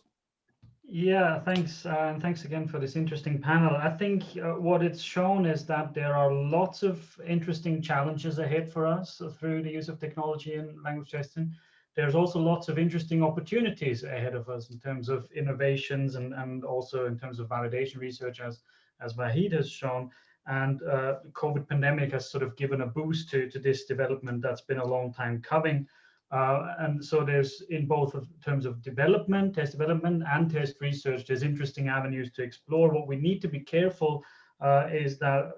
Yeah, thanks. And thanks again for this interesting panel. I think what it's shown is that there are lots of interesting challenges ahead for us through the use of technology and language testing. There's also lots of interesting opportunities ahead of us in terms of innovations and also in terms of validation research, as Vahid has shown. And the COVID pandemic has sort of given a boost to this development that's been a long time coming. And so there's, in both of terms of development, test development and test research, there's interesting avenues to explore. What we need to be careful is that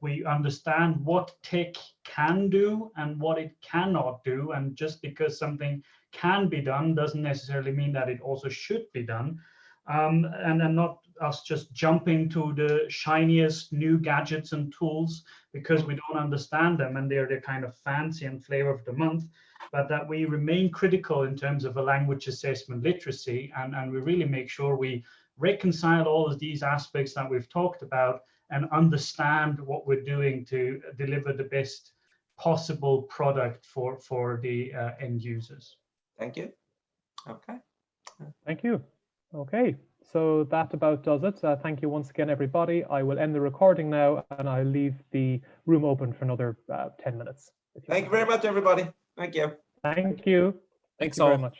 we understand what tech can do and what it cannot do. And just because something can be done doesn't necessarily mean that it also should be done. And not us just jumping to the shiniest new gadgets and tools because we don't understand them and they're kind of fancy and flavor of the month, but that we remain critical in terms of a language assessment literacy, and we really make sure we reconcile all of these aspects that we've talked about and understand what we're doing to deliver the best possible product for the end users. Thank you. Okay. Thank you. Okay, so that about does it. Thank you once again, everybody. I will end the recording now, and I'll leave the room open for another 10 minutes. Thank you very much, everybody. Thank you. Thank you. Thanks Thank you very all. much.